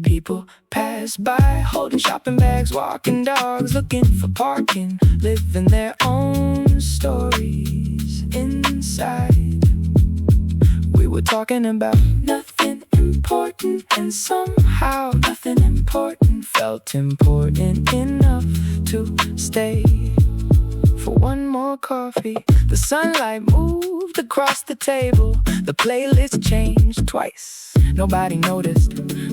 People passed by, holding shopping bags, walking dogs, looking for parking, living their own stories inside. We were talking about nothing important, and somehow nothing important felt important enough to stay for for one more coffee. The sunlight moved across the table. The playlist changed twice. Nobody noticed.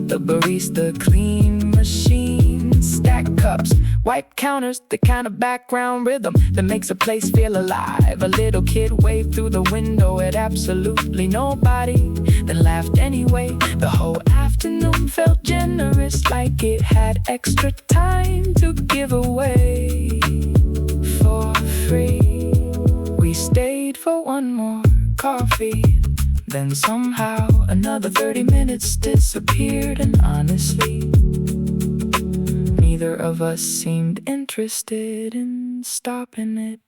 The barista cleaned machines, stacked cups, wiped counters, the kind of background rhythm that makes a place feel alive. A little kid waved through the window at absolutely nobody, then laughed anyway. The whole afternoon felt generous, like it had extra time to give away for free. We stayed for one more coffee. Then somehow another 30 minutes disappeared, and honestly, neither of us seemed interested in stopping it.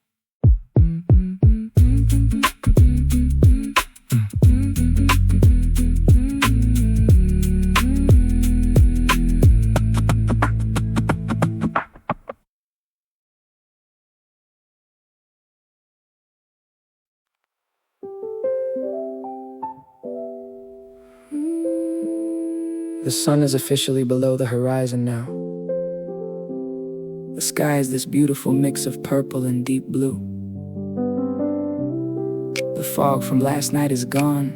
The sun is officially below the horizon now. The sky is this beautiful mix of purple and deep blue. The fog from last night is gone,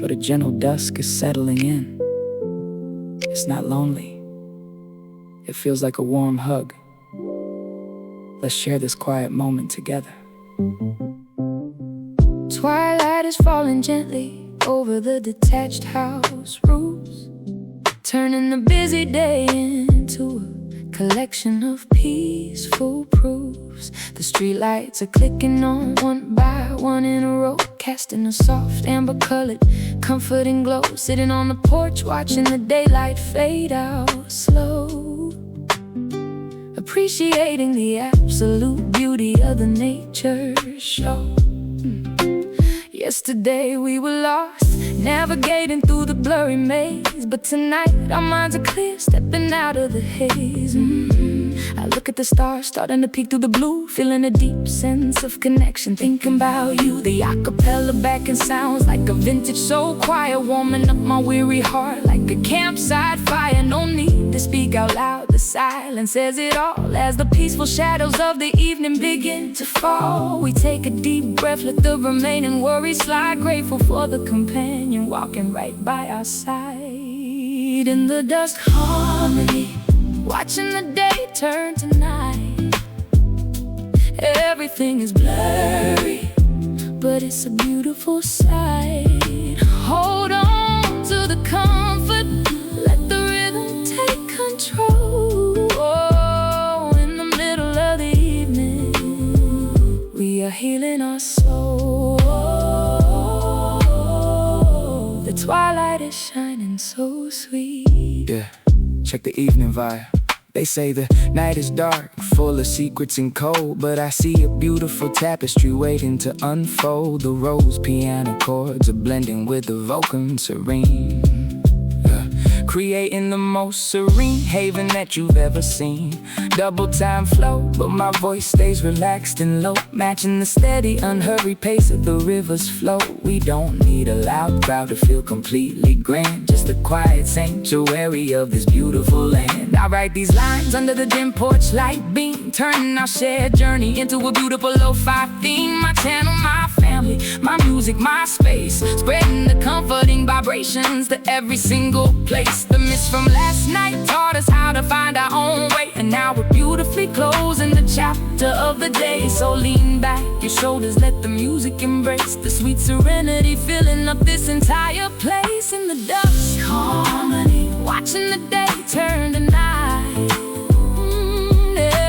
but a gentle dusk is settling in. It's not lonely. It feels like a warm hug. Let's share this quiet moment together. Twilight is falling gently over the detached house roofs, turning the busy day into a collection of peaceful proofs. The streetlights are clicking on one by one in a row, casting a soft amber-colored, comforting glow. Sitting on the porch, watching the daylight fade out slow, appreciating the absolute beauty of the nature show. Yesterday we were lost, navigating through the blurry maze, but tonight our minds are clear, stepping out of the haze. I look at the stars starting to peek through the blue, feeling a deep sense of connection, thinking about you. The acapella backing sounds like a vintage soul choir, warming up my weary heart like a campsite fire. No need to speak out loud, the silence says it all. As the peaceful shadows of the evening begin to fall, we take a deep breath, let the remaining worries slide, grateful for the companion walking right by our side. In the dusk harmony, watching the day turn to night. Everything is blurry, but it's a beautiful sight. Hold on to the comfort, let the rhythm take control. Oh, in the middle of the evening, we are healing our soul. The twilight is shining so sweet. Yeah, check the evening vibe. They say the night is dark, full of secrets and cold, but I see a beautiful tapestry waiting to unfold. The rose piano chords are blending with the Vulcan serene, creating the most serene haven that you've ever seen. Double time flow, but my voice stays relaxed and low, matching the steady, unhurried pace of the river's flow. We don't need a loud crowd to feel completely grand, just the quiet sanctuary of this beautiful land. I write these lines under the dim porch light beam, turning our shared journey into a beautiful lo-fi theme. My channel, my family, my music, my space, spreading the comforting vibrations to every single place. The mist from last night taught us how to find our own way, and now we're beautifully closing the chapter of the day. So lean back your shoulders, let the music embrace the sweet serenity filling up this entire place. In the dusk harmony, watching the day turn to night.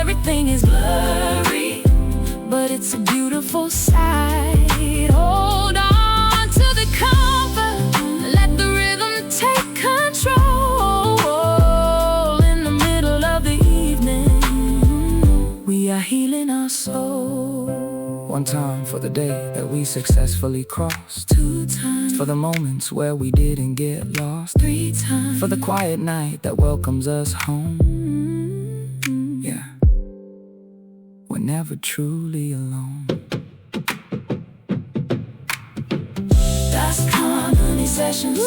Everything is blurry, but it's a beautiful sight. Hold on to the comfort, let the rhythm take control. In the middle of the evening, we are healing our soul. One time for the day that we successfully crossed. 2 times for the moments where we didn't get lost. 3 times for the quiet night that welcomes us home. Yeah, we're never truly alone. Dusk Harmony Sessions.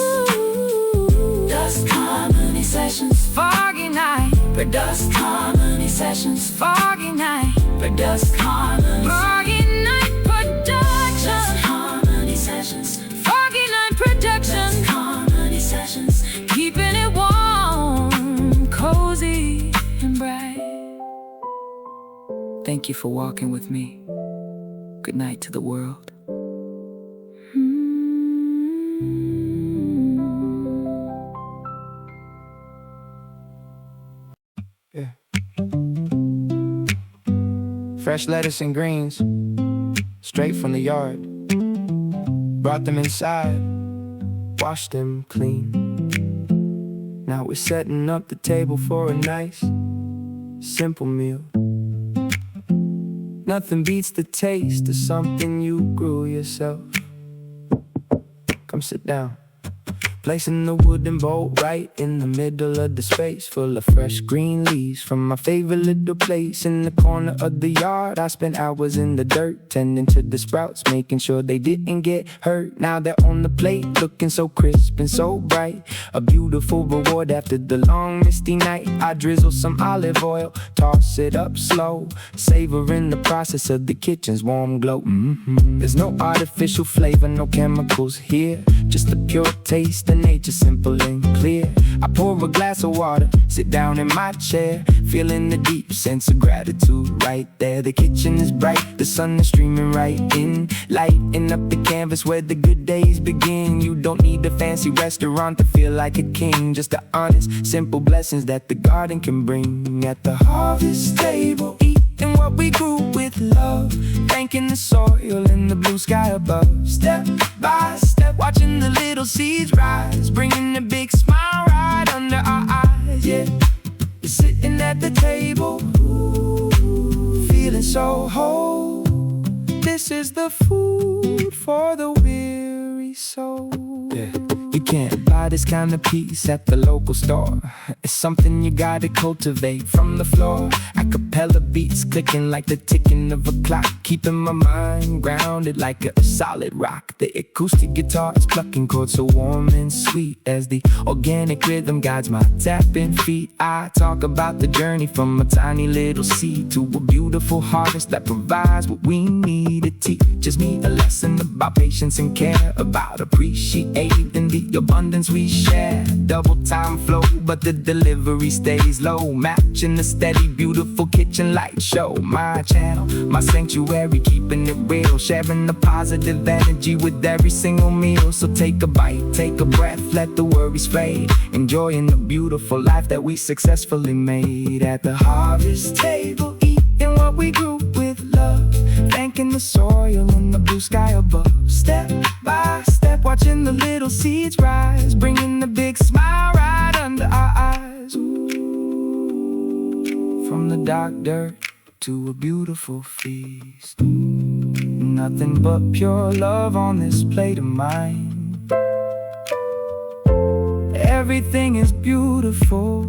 Dusk Harmony Sessions. Foggy night, Dusk Harmony Sessions. foggy night, by Dusk Harmony. Foggy Night Productions. Dusk Harmony Sessions. Foggy Night Productions. Dusk Harmony Sessions. Keeping it warm, cozy, and bright. Thank you for walking with me. Good night to the world. Yeah. Fresh lettuce and greens, straight from the yard. Brought them inside, washed them clean. Now we're setting up the table for a nice, simple meal. Nothing beats the taste of something you grew yourself. Come sit down. Placing the wooden bowl right in the middle of the space, full of fresh green leaves from my favorite little place in the corner of the yard. I spent hours in the dirt, tending to the sprouts, making sure they didn't get hurt. Now they're on the plate, looking so crisp and so bright. A beautiful reward after the long misty night. I drizzle some olive oil, toss it up slow, savoring the process of the kitchen's warm glow. There's no artificial flavor, no chemicals here, just the pure taste of nature, simple and clear. I pour a glass of water, sit down in my chair, feeling the deep sense of gratitude right there. The kitchen is bright, the sun is streaming right in, lighting up the canvas where the good days begin. You don't need a fancy restaurant to feel like a king, just the honest, simple blessings that the garden can bring. At the harvest table, eating what we grew with love, thanking the soil and the blue sky above. Step by step, watching the little seeds rise, bringing the big smile right under our eyes. Yeah, you're sitting at the table, ooh, feeling so whole. This is the food for the weary soul. Yeah. You can't buy this kind of peace at the local store. It's something you gotta cultivate from the floor. Acapella beats clicking like the ticking of a clock, keeping my mind grounded like a solid rock. The acoustic guitar is plucking chords so warm and sweet as the organic rhythm guides my tapping feet. I talk about the journey from a tiny little seed to a beautiful harvest that provides what we need. It teaches me a lesson about patience and care, about appreciating the abundance we share. Double time flow, but the delivery stays low, matching the steady, beautiful kitchen light show. My channel, my sanctuary, keeping it real, sharing the positive energy with every single meal. So take a bite, take a breath, let the worries fade, enjoying the beautiful life that we successfully made. At the harvest table, eating what we grew with love, thanking the soil and the blue sky above. Step by step, watching the little seeds rise, bringing the big smile right under our eyes. Ooh, from the dark dirt to a beautiful feast, nothing but pure love on this plate of mine. Everything is beautiful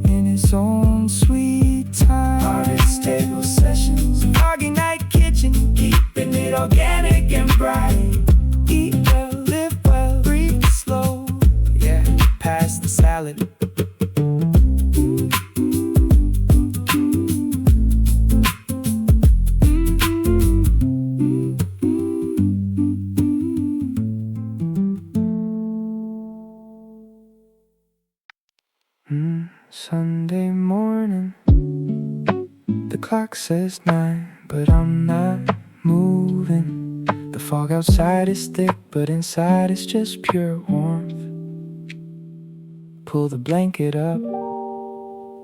in its own sweet time. Harvest table sessions, Foggy Night kitchen, keeping it organic and bright. Eat well, live well, breathe slow. Yeah, pass the salad. Sunday morning, the clock says 9, but I'm not moving. The fog outside is thick, but inside it's just pure warmth. Pull the blanket up,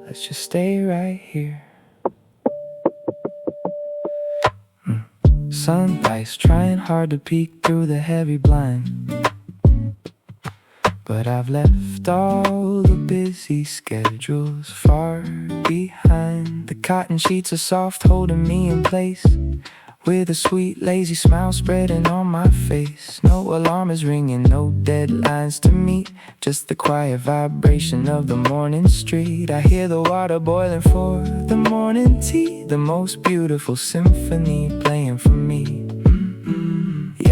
let's just stay right here. Sunlight's trying hard to peek through the heavy blind, but I've left all the busy schedules far behind. The cotton sheets are soft, holding me in place, with a sweet, lazy smile spreading on my face. No alarm is ringing, no deadlines to meet, just the quiet vibration of the morning street. I hear the water boiling for the morning tea, the most beautiful symphony playing for me.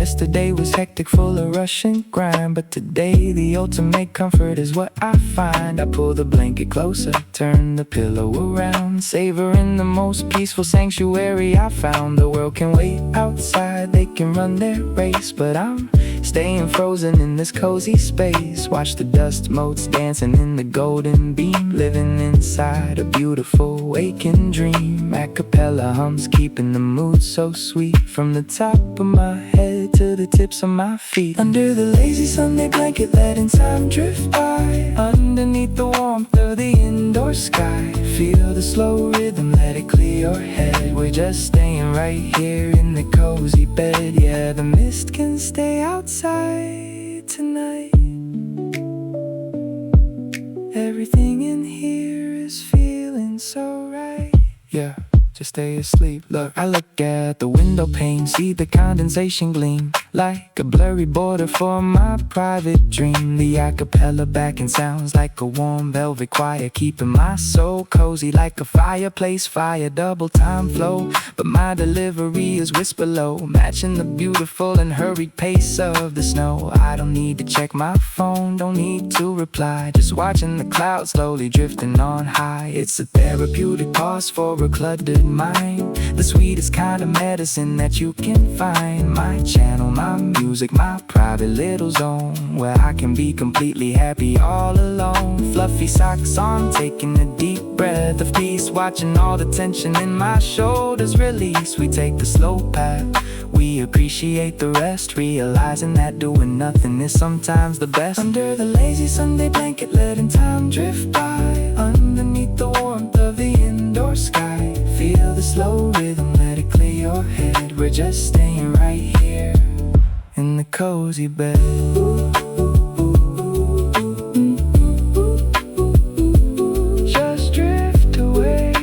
Yesterday was hectic, full of rush and grind, but today the ultimate comfort is what I find. I pull the blanket closer, turn the pillow around, savoring the most peaceful sanctuary I found. The world can wait outside, they can run their race, but I'm staying frozen in this cozy space. Watch the dust motes dancing in the golden beam, living inside a beautiful waking dream. Acapella hums keeping the mood so sweet, from the top of my head to the tips of my feet. Under the lazy Sunday blanket, letting time drift by, underneath the warmth of the indoor sky. Feel the slow rhythm, let it clear your head. We're just staying right here in the cozy bed. Yeah, the mist can stay outside tonight. Everything in here is feeling so right. Yeah, just stay asleep. Look, I look at the window pane, see the condensation gleam, like a blurry border for my private dream. The acapella backing sounds like a warm velvet choir, keeping my soul cozy like a fireplace fire. Double time flow, but my delivery is whisper low, matching the beautiful and hurried pace of the snow. I don't need to check my phone, don't need to reply, just watching the clouds slowly drifting on high. It's a therapeutic pause for a cluttered mind, the sweetest kind of medicine that you can find. My channel, my music, my private little zone, where I can be completely happy all alone. Fluffy socks on, taking a deep breath of peace, watching all the tension in my shoulders release. We take the slow path, we appreciate the rest, realizing that doing nothing is sometimes the best. Under the lazy Sunday blanket, letting time drift by, underneath the warmth of the indoor sky. Feel the slow rhythm, let it clear your head. We're just staying right here in the cozy bed. Just drift away.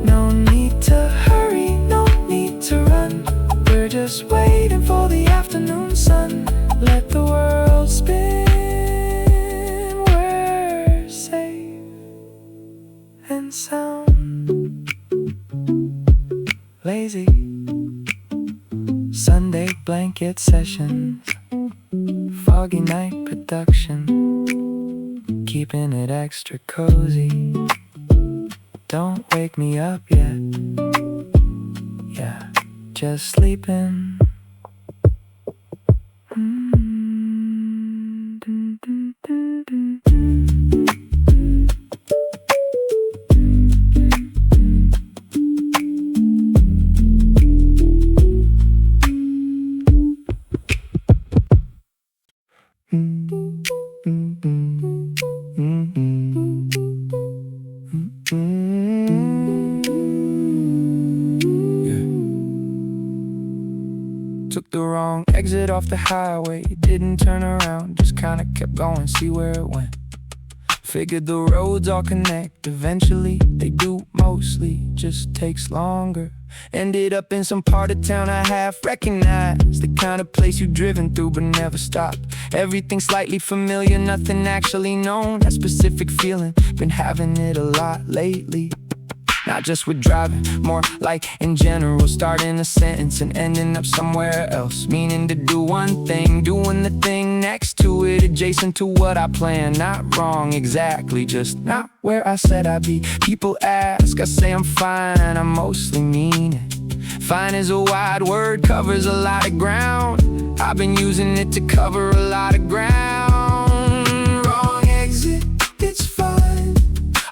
No need to hurry, no need to run. We're just waiting for the afternoon sun. Let the world spin. We're safe and sound. Lazy Sunday blanket sessions, Foggy Night production, keeping it extra cozy. Don't wake me up yet. Yeah, just sleeping. Took the wrong exit off the highway, didn't turn around, just kinda kept going, see where it went. Figured the roads all connect, eventually they do, mostly just takes longer. Ended up in some part of town I half recognized, the kind of place you've driven through but never stopped. Everything slightly familiar, nothing actually known. That specific feeling, been having it a lot lately. Not just with driving, more like in general, starting a sentence and ending up somewhere else. Meaning to do one thing, doing the thing next to it, adjacent to what I plan. Not wrong exactly, just not where I said I'd be. People ask, I say I'm fine, I mostly mean it. Fine is a wide word, covers a lot of ground. I've been using it to cover a lot of ground. Wrong exit, it's fine,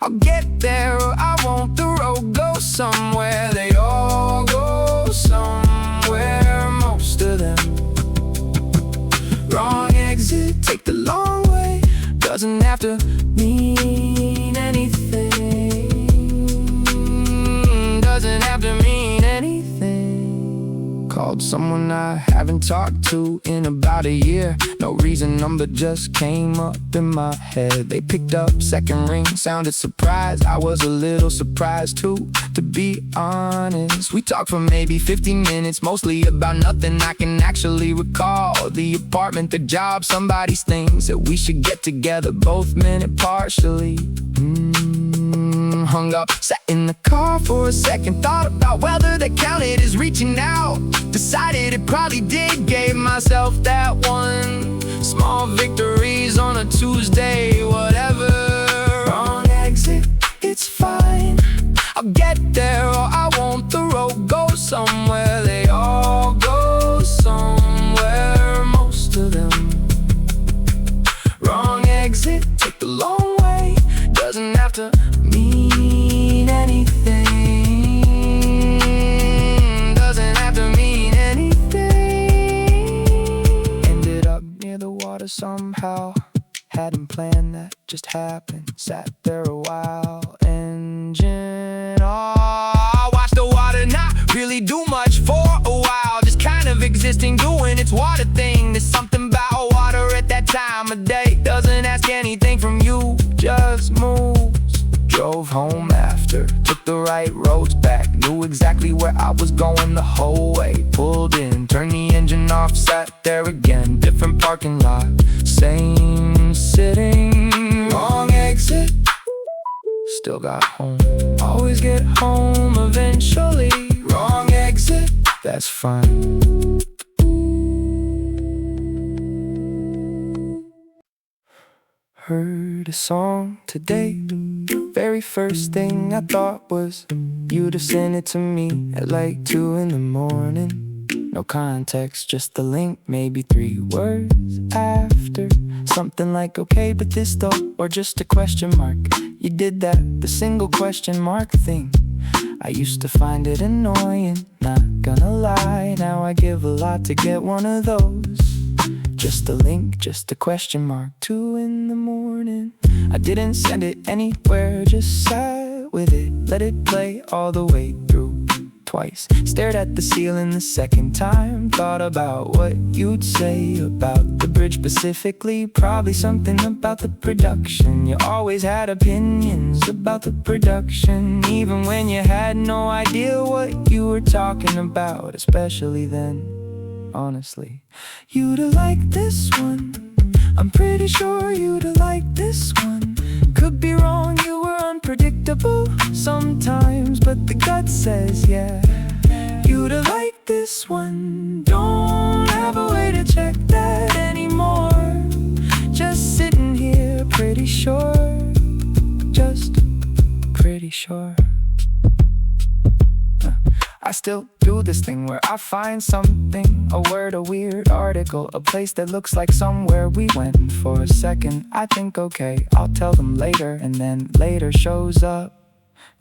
I'll get there or I won't. The road goes somewhere, they all go somewhere, most of them. Wrong exit, take the long way, doesn't have to mean anything. Doesn't have to mean anything. Called someone I haven't talked to in about a year. No reason, number just came up in my head. They picked up, second ring, sounded surprised. I was a little surprised too, to be honest. We talked for maybe 15 minutes, mostly about nothing I can actually recall. The apartment, the job, somebody's things that we should get together, both meant it partially. hung up. Sat in the car for a second, thought about whether that counted as reaching out. Decided it probably did, gave myself that one. Small victories on a Tuesday, whatever. Wrong exit, it's fine. I'll get there or I won't. The road goes somewhere. They all go somewhere, most of them. Wrong exit, take the long way. Doesn't have to mean anything. Doesn't have to mean anything. Ended up near the water somehow. Hadn't planned, that just happened. Sat there a while, engine off. Watch the water not really do much for a while. Just kind of existing, doing its water thing. There's something about water at that time of day. Doesn't ask anything from you, just moves. Drove home after, took the right roads back. Knew exactly where I was going the whole way. Pulled in, turned the engine off, sat there again. Different parking lot, same sitting. Wrong exit, still got home. Always get home eventually. Wrong exit, that's fine. Heard a song today. Very first thing I thought was you'd have sent it to me at like 2 in the morning. No context, just the link, maybe 3 words after. Something like okay, but this though, or just a question mark. You did that, the single question mark thing. I used to find it annoying, not gonna lie. Now I give a lot to get one of those. Just a link, just a question mark, 2 in the morning. I didn't send it anywhere, just sat with it. Let it play all the way through twice. Stared at the ceiling the second time. Thought about what you'd say about the bridge specifically. Probably something about the production. You always had opinions about the production, even when you had no idea what you were talking about. Especially then, honestly. You'd have liked this one. I'm pretty sure you'd have liked this one. Could be wrong, you were unpredictable sometimes, but the gut says yeah. You'd have liked this one. Don't have a way to check that anymore. Just sitting here, pretty sure. Just pretty sure. I still do this thing where I find something, a word, a weird article, a place that looks like somewhere we went. For a second I think okay, I'll tell them later, and then later shows up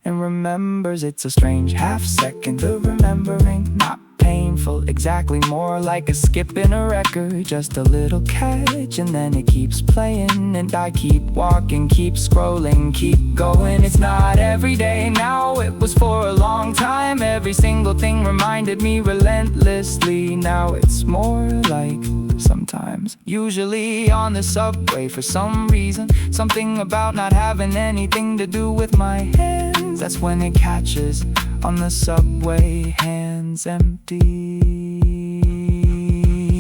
and remembers. It's a strange half second of remembering, not painful exactly, more like a skip in a record. Just a little catch and then it keeps playing, and I keep walking, keep scrolling, keep going. It's not every day now, it was for a long time. Every single thing reminded me relentlessly. Now it's more like sometimes. Usually on the subway for some reason. Something about not having anything to do with my hands. That's when it catches on the subway, hands empty.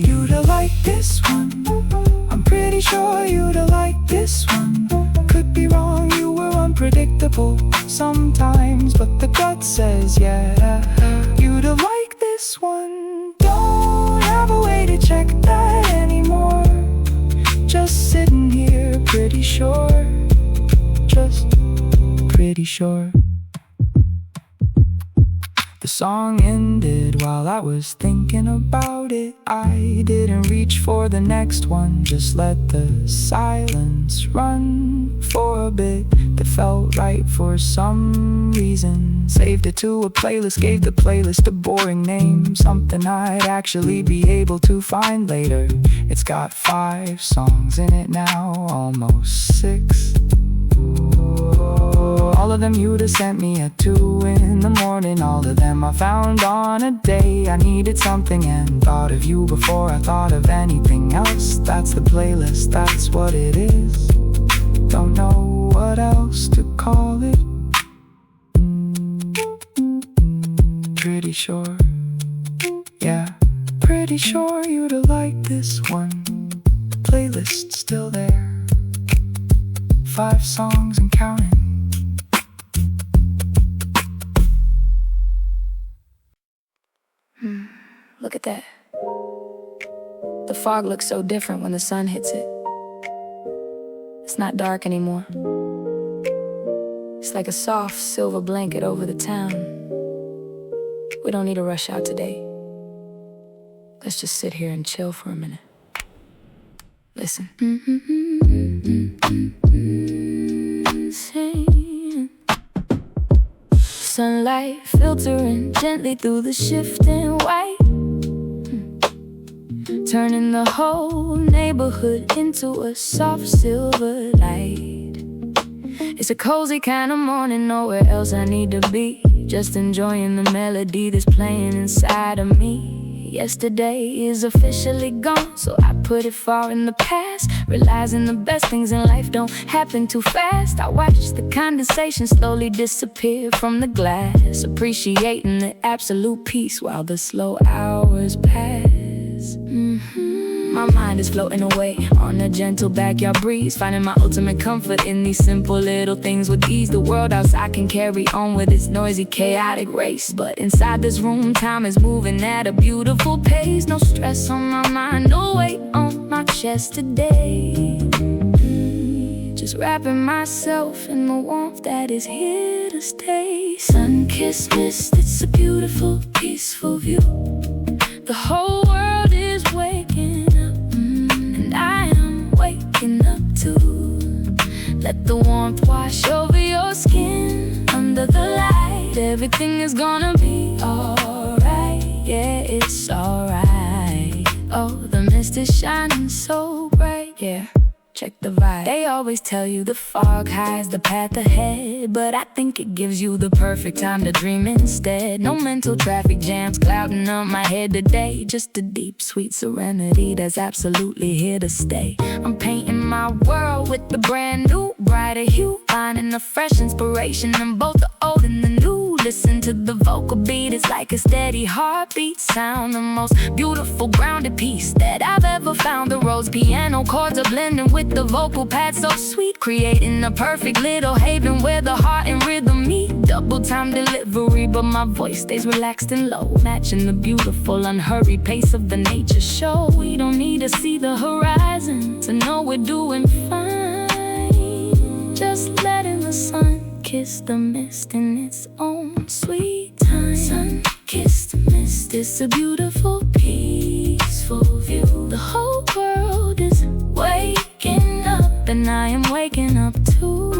You'd have liked this one. I'm pretty sure you'd have liked this one. Could be wrong, you were unpredictable sometimes, but the gut says yeah. You'd have liked this one. Don't have a way to check that anymore. Just sitting here, pretty sure. Just pretty sure. The song ended while I was thinking about it. I didn't reach for the next one, just let the silence run for a bit. That felt right for some reason. Saved it to a playlist, gave the playlist a boring name, something I'd actually be able to find later. It's got 5 songs in it now, almost 6. All of them you'd have sent me at 2 in the morning. All of them I found on a day I needed something and thought of you before I thought of anything else. That's the playlist, that's what it is. Don't know what else to call it. Pretty sure, yeah, pretty sure you'd have liked this one. The playlist's still there, 5 songs and counting. Look at that. The fog looks so different when the sun hits it. It's not dark anymore. It's like a soft silver blanket over the town. We don't need to rush out today. Let's just sit here and chill for a minute. Listen. Sunlight filtering gently through the shifting white, turning the whole neighborhood into a soft silver light. It's a cozy kind of morning, nowhere else I need to be, just enjoying the melody that's playing inside of me. Yesterday is officially gone, so I put it far in the past, realizing the best things in life don't happen too fast. I watch the condensation slowly disappear from the glass, appreciating the absolute peace while the slow hours pass. My mind is floating away on a gentle backyard breeze, finding my ultimate comfort in these simple little things with ease. The world outside can carry on with its noisy, chaotic race, but inside this room, time is moving at a beautiful pace. No stress on my mind, no weight on my chest today. Just wrapping myself in the warmth that is here to stay. Sun-kissed mist, it's a beautiful, peaceful view. The whole world is waking up, and I am waking up too. Let the warmth wash over your skin. Under the light, everything is gonna be alright. Yeah, it's alright. Oh, the mist is shining so bright. Yeah, check the vibe. They always tell you the fog hides the path ahead, but I think it gives you the perfect time to dream instead. No mental traffic jams clouding up my head today, just a deep, sweet serenity that's absolutely here to stay. I'm painting my world with the brand new, brighter hue, finding a fresh inspiration in both the old and the new. Listen to the vocal beat, it's like a steady heartbeat sound, the most beautiful grounded piece that I've ever found. The rose piano chords are blending with the vocal pad so sweet, creating a perfect little haven where the heart and rhythm meet. Double time delivery, but my voice stays relaxed and low, matching the beautiful unhurried pace of the nature show. We don't need to see the horizon to know we're doing fine, just letting the sun kiss the mist in its own sweet time. Sun-kissed mist, it's a beautiful, peaceful view. The whole world is waking up, and I am waking up too.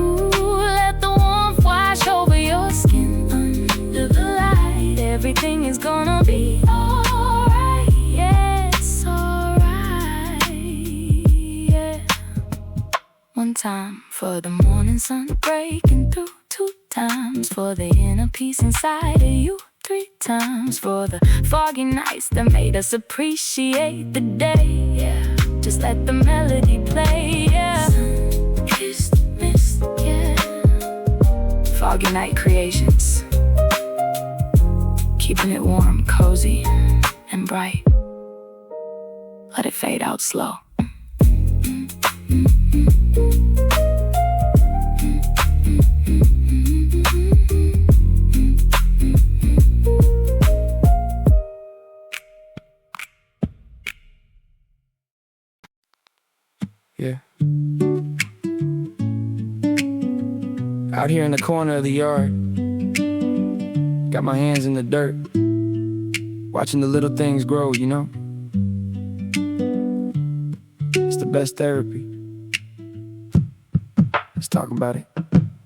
Let the warmth wash over your skin. Under the light, everything is gonna be alright. Yeah, it's alright. Yeah. One time for the morning sun breaking through, 2 times for the inner peace inside of you, 3 times for the foggy nights that made us appreciate the day. Yeah, just let the melody play. Yeah, sun-kissed mist. Yeah, Foggy Night Creations, keeping it warm, cozy, and bright. Let it fade out slow. Yeah. Out here in the corner of the yard, got my hands in the dirt, watching the little things grow, you know? It's the best therapy. Let's talk about it.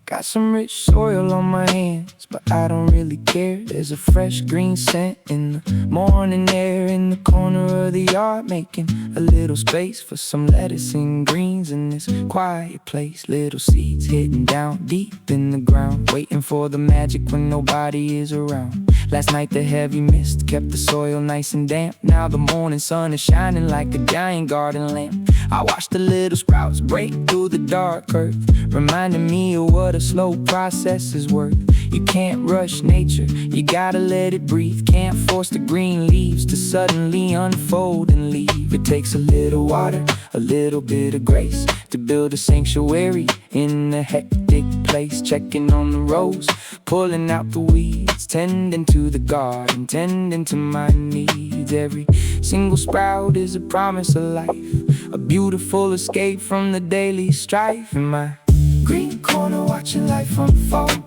Got some rich soil on my hands, but I don't really care. There's a fresh green scent in the morning air in the corner of the yard, making a little space for some lettuce and greens in this quiet place. Little seeds hidden down deep in the ground, waiting for the magic when nobody is around. Last night the heavy mist kept the soil nice and damp. Now the morning sun is shining like a giant garden lamp. I watched the little sprouts break through the dark earth, reminding me of what a slow process is worth. You can't rush nature, you gotta let it breathe. Can't force the green leaves to suddenly unfold and leave. It takes a little water, a little bit of grace, to build a sanctuary in a hectic place. Checking on the rows, pulling out the weeds, tending to the garden, tending to my needs. seeds. Every single sprout is a promise of life, a beautiful escape from the daily strife. In my green corner watching life unfold,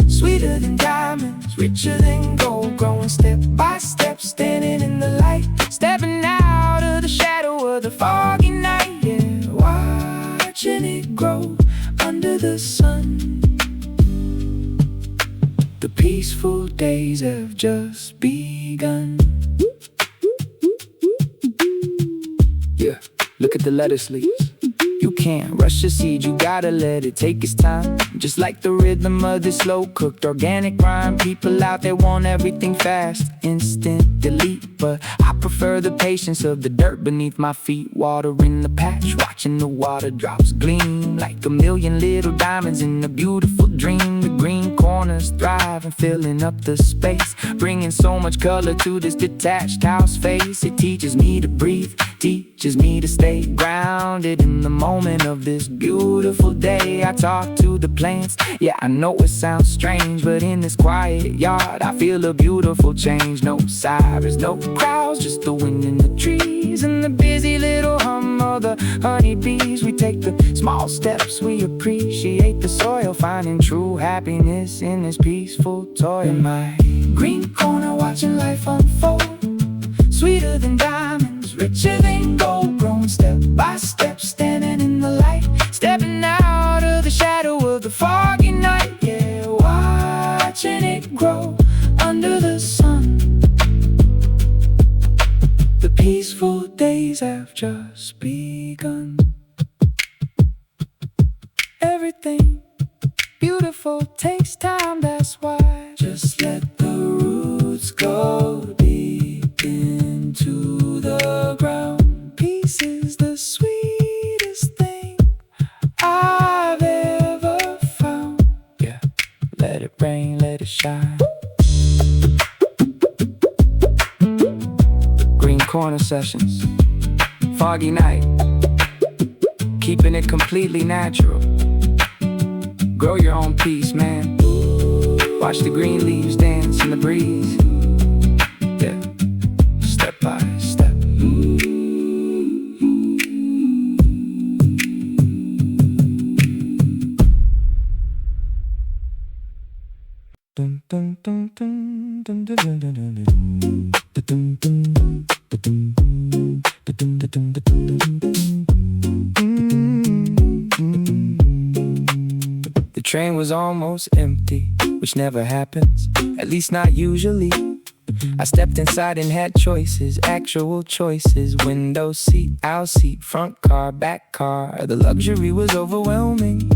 sweeter than diamonds, richer than gold, growing step by step, standing in the light, stepping out of the shadow of the foggy night. Yeah, watching it grow under the sun. The peaceful days have just begun. Yeah, look at the lettuce leaves. You can't rush a seed, you gotta let it take its time. Just like the rhythm of this slow-cooked organic rhyme. People out there want everything fast, instant delete, but I prefer the patience of the dirt beneath my feet. Watering the patch, watching the water drops gleam like a million little diamonds in a beautiful dream. The green corners thrive and filling up the space, bringing so much color to this detached house face. It teaches me to breathe, teaches me to stay grounded in the moment of this beautiful day. I talk to the plants, yeah, I know it sounds strange, but in this quiet yard I feel a beautiful change. No sirens, no crowds, just the wind in the trees and the busy little hum of the honeybees. We take the small steps, we appreciate the soil, finding true happiness in this peaceful toil. In my green corner watching life unfold, sweeter than diamonds, richer than gold, growing step by step, standing in the light, stepping out of the shadow of the foggy night. Yeah, watching it grow under the sun. The peaceful days have just begun. Everything beautiful takes time, that's why just let the roots go deep into the ground. Peace is the sweetest thing I've ever found. Yeah, let it rain, let it shine. Green Corner Sessions, Foggy Night, keeping it completely natural. Grow your own peace, man. Watch the green leaves dance in the breeze. Yeah, step by step. Dun dun dun dun dun dun dun dun dun dun dun dun dun. The train was almost empty, which never happens, at least not usually. I stepped inside and had choices, actual choices. Window seat, aisle seat, front car, back car. The luxury was overwhelming.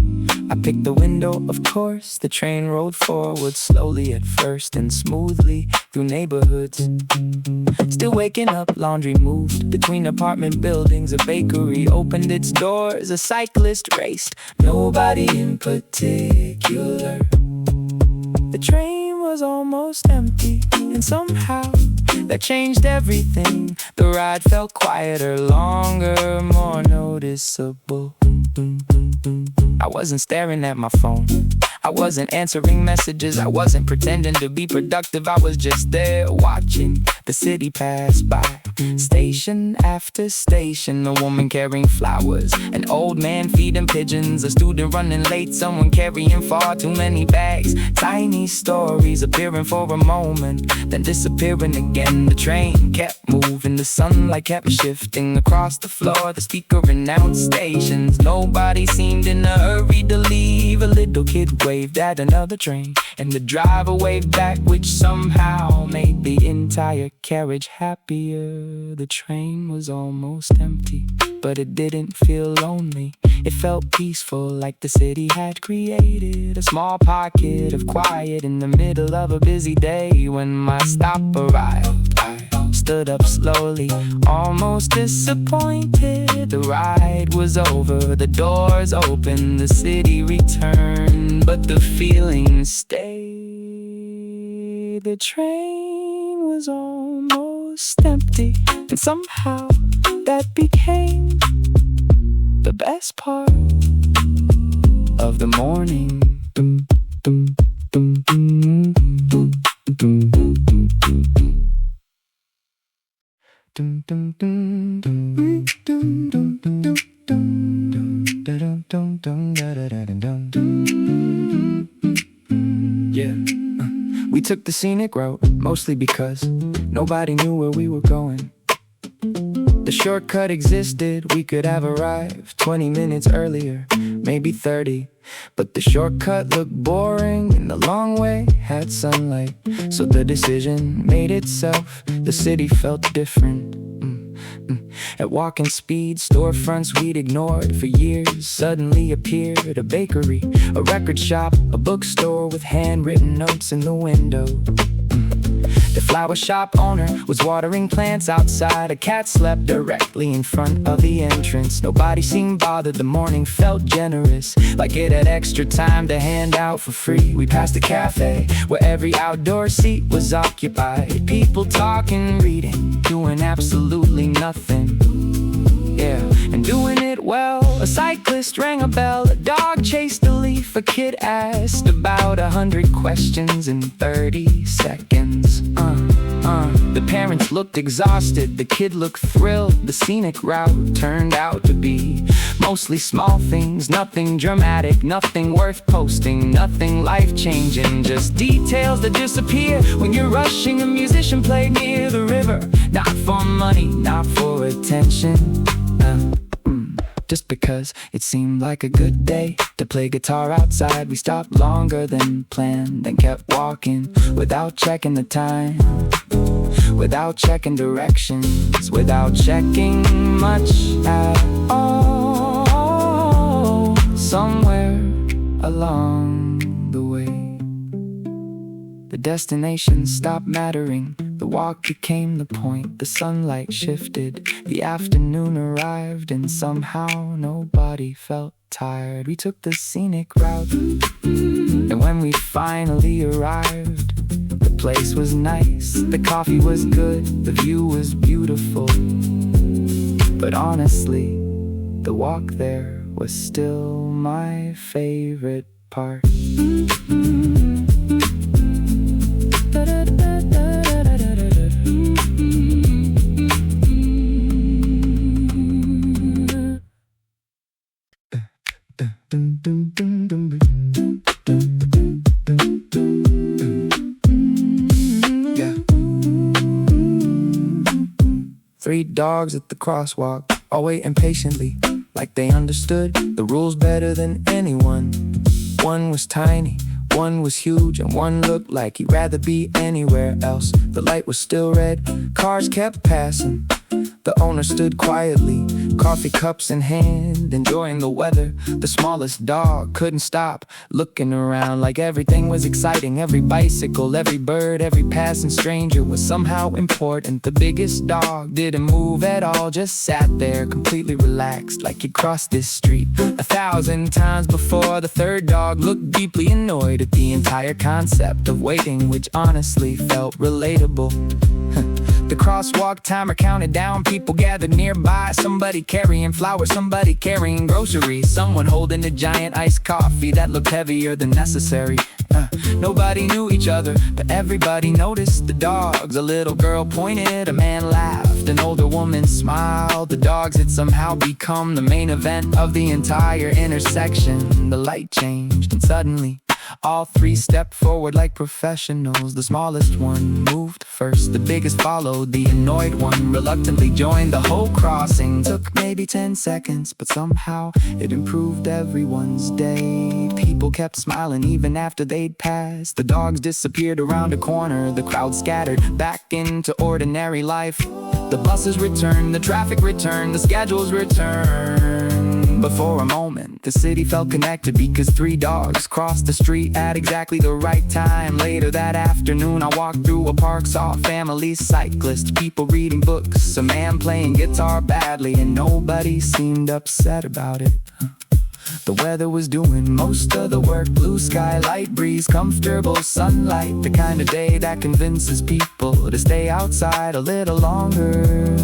I picked the window, of course. The train rolled forward slowly at first and smoothly through neighborhoods. Still waking up, laundry moved between apartment buildings. A bakery opened its doors, a cyclist raced, nobody in particular. The train was almost empty, and somehow that changed everything. The ride felt quieter, longer, more noticeable. I wasn't staring at my phone, I wasn't answering messages, I wasn't pretending to be productive. I was just there watching the city pass by, station after station. A woman carrying flowers, an old man feeding pigeons, a student running late, someone carrying far too many bags. Tiny stories appearing for a moment, then disappearing again. The train kept moving, the sunlight kept shifting across the floor. The speaker announced stations, nobody seemed in a hurry to leave. A little kid waved at another train, and the driver waved back, which somehow made the entire carriage happier. The train was almost empty, but it didn't feel lonely. It felt peaceful, like the city had created a small pocket of quiet in the middle of a busy day. When my stop arrived, I stood up slowly, almost disappointed. The ride was over, the doors opened, the city returned, but the feeling stayed. The train was almost empty, and somehow that became the best part of the morning. We took the scenic route, mostly because nobody knew where we were going. The shortcut existed, we could have arrived 20 minutes earlier, maybe 30. But the shortcut looked boring and the long way had sunlight. So the decision made itself, the city felt different. At walking speed, storefronts we'd ignored for years suddenly appeared. A bakery, a record shop, a bookstore with handwritten notes in the window. The flower shop owner was watering plants outside. A cat slept directly in front of the entrance. Nobody seemed bothered, the morning felt generous, like it had extra time to hand out for free. We passed a cafe where every outdoor seat was occupied. People talking, reading, doing absolutely nothing. Yeah, and doing it well. A cyclist rang a bell, a dog chased a leaf, a kid asked about 100 questions in 30 seconds. The parents looked exhausted, the kid looked thrilled. The scenic route turned out to be mostly small things, nothing dramatic, nothing worth posting, nothing life-changing, just details that disappear when you're rushing. A musician played near the river, not for money, not for attention. Just because it seemed like a good day to play guitar outside. We stopped longer than planned, then kept walking without checking the time, without checking directions, without checking much at all. Somewhere along the way, the destination stopped mattering. The walk became the point, the sunlight shifted, the afternoon arrived, and somehow nobody felt tired. We took the scenic route, and when we finally arrived, the place was nice, the coffee was good, the view was beautiful. But honestly, the walk there was still my favorite part. 3 dogs at the crosswalk, all waiting patiently, like they understood the rules better than anyone. One was tiny, one was huge, and one looked like he'd rather be anywhere else. The light was still red, cars kept passing. The owner stood quietly, coffee cups in hand, enjoying the weather. The smallest dog couldn't stop looking around, like everything was exciting. Every bicycle, every bird, every passing stranger was somehow important. The biggest dog didn't move at all, just sat there completely relaxed, like he'd crossed this street 1,000 times before. The third dog looked deeply annoyed at the entire concept of waiting, which honestly felt relatable. The crosswalk timer counted down, people gathered nearby. Somebody carrying flowers, somebody carrying groceries, someone holding a giant iced coffee that looked heavier than necessary. Nobody knew each other, but everybody noticed the dogs. A little girl pointed, a man laughed, an older woman smiled. The dogs had somehow become the main event of the entire intersection. The light changed, and suddenly all 3 stepped forward like professionals. The smallest one moved first, the biggest followed, the annoyed one reluctantly joined. The whole crossing took maybe 10 seconds, but somehow it improved everyone's day. People kept smiling even after they'd passed. The dogs disappeared around a corner, the crowd scattered back into ordinary life. The buses returned, the traffic returned, the schedules returned. But for a moment, the city felt connected because 3 dogs crossed the street at exactly the right time. Later that afternoon, I walked through a park, saw families, cyclists, people reading books, a man playing guitar badly, and nobody seemed upset about it. The weather was doing most of the work. Blue sky, light breeze, comfortable sunlight. The kind of day that convinces people to stay outside a little longer.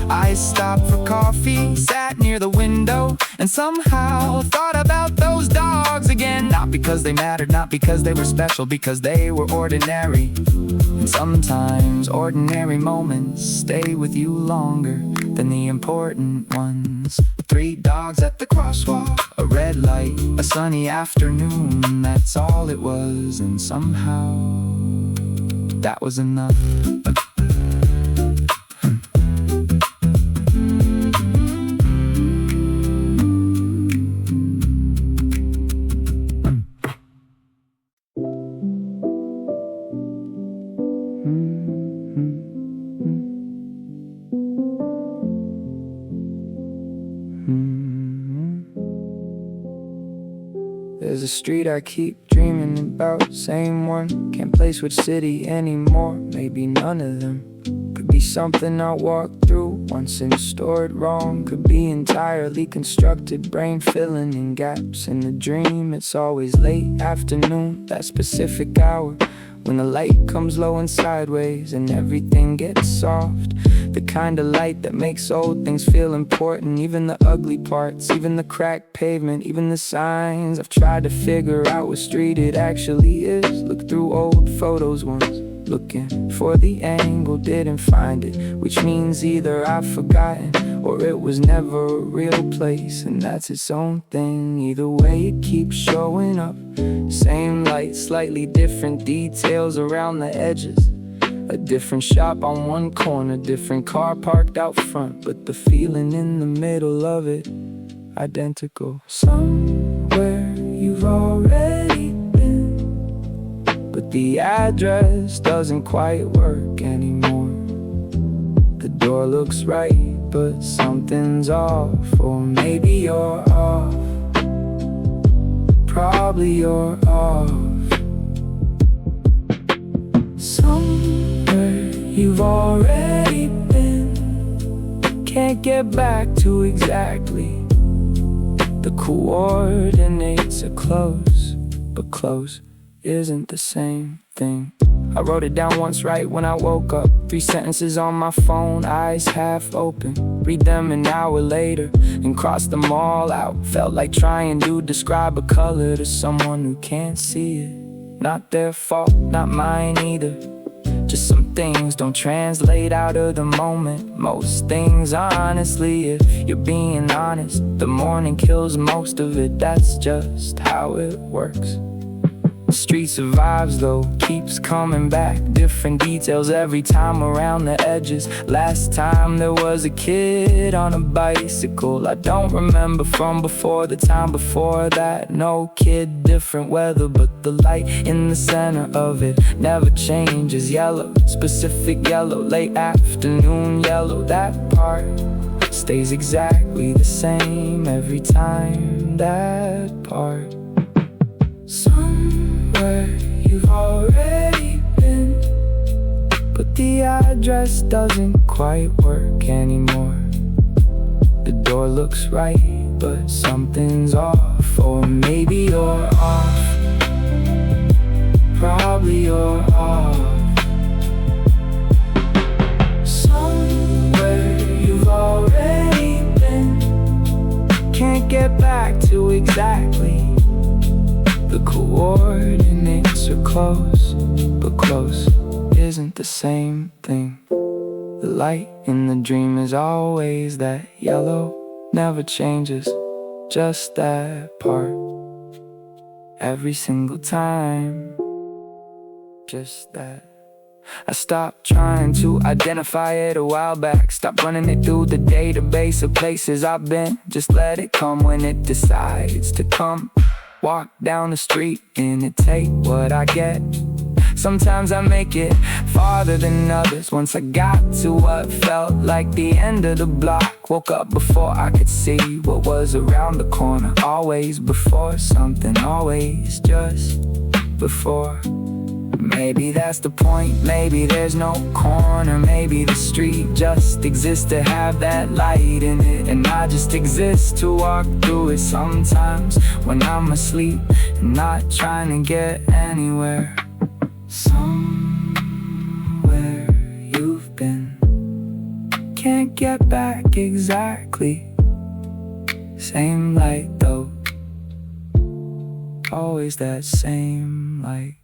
I stopped for coffee, sat near the window, and somehow thought about those dogs again. Not because they mattered, not because they were special, because they were ordinary. And sometimes ordinary moments stay with you longer than the important ones. 3 dogs at the crosswalk, a red light, a sunny afternoon. That's all it was, and somehow that was enough. There's a street I keep dreaming about, same one. Can't place which city anymore, maybe none of them. Could be something I walked through once and stored wrong. Could be entirely constructed, brain filling in gaps in the dream. It's always late afternoon, that specific hour when the light comes low and sideways and everything gets soft. The kind of light that makes old things feel important. Even the ugly parts, even the cracked pavement, even the signs. I've tried to figure out what street it actually is. Looked through old photos once, looking for the angle, didn't find it. Which means either I've forgotten or it was never a real place, and that's its own thing. Either way it keeps showing up. Same light, slightly different details around the edges. A different shop on one corner, different car parked out front, but the feeling in the middle of it, identical. Somewhere you've already been, but the address doesn't quite work anymore. The door looks right, but something's off. Or maybe you're off. Probably you're off. Somewhere you've already been, can't get back to exactly. The coordinates are close, but close isn't the same thing. I wrote it down once right when I woke up. 3 sentences on my phone, eyes half open. Read them an hour later and cross them all out. Felt like trying to describe a color to someone who can't see it. Not their fault, not mine either. Just some things don't translate out of the moment. Most things, honestly, if you're being honest, the morning kills most of it. That's just how it works. The street survives though, keeps coming back. Different details every time around the edges. Last time there was a kid on a bicycle. I don't remember from before, the time before that. No kid, different weather, but the light in the center of it never changes. Yellow, specific yellow, late afternoon yellow. That part stays exactly the same every time. That part. Somewhere you've already been, but the address doesn't quite work anymore. The door looks right, but something's off. Or maybe you're off. Probably you're off. Somewhere you've already been, can't get back to exactly. The coordinates are close, but close isn't the same thing. The light in the dream is always that yellow, never changes, just that part. Every single time, just that. I stopped trying to identify it a while back. Stopped running it through the database of places I've been. Just let it come when it decides to come. Walk down the street and it take what I get. Sometimes I make it farther than others. Once I got to what felt like the end of the block, woke up before I could see what was around the corner. Always before something, always just before. Maybe that's the point, maybe there's no corner. Maybe the street just exists to have that light in it, and I just exist to walk through it sometimes when I'm asleep and not trying to get anywhere. Somewhere you've been, can't get back exactly. Same light though, always that same light.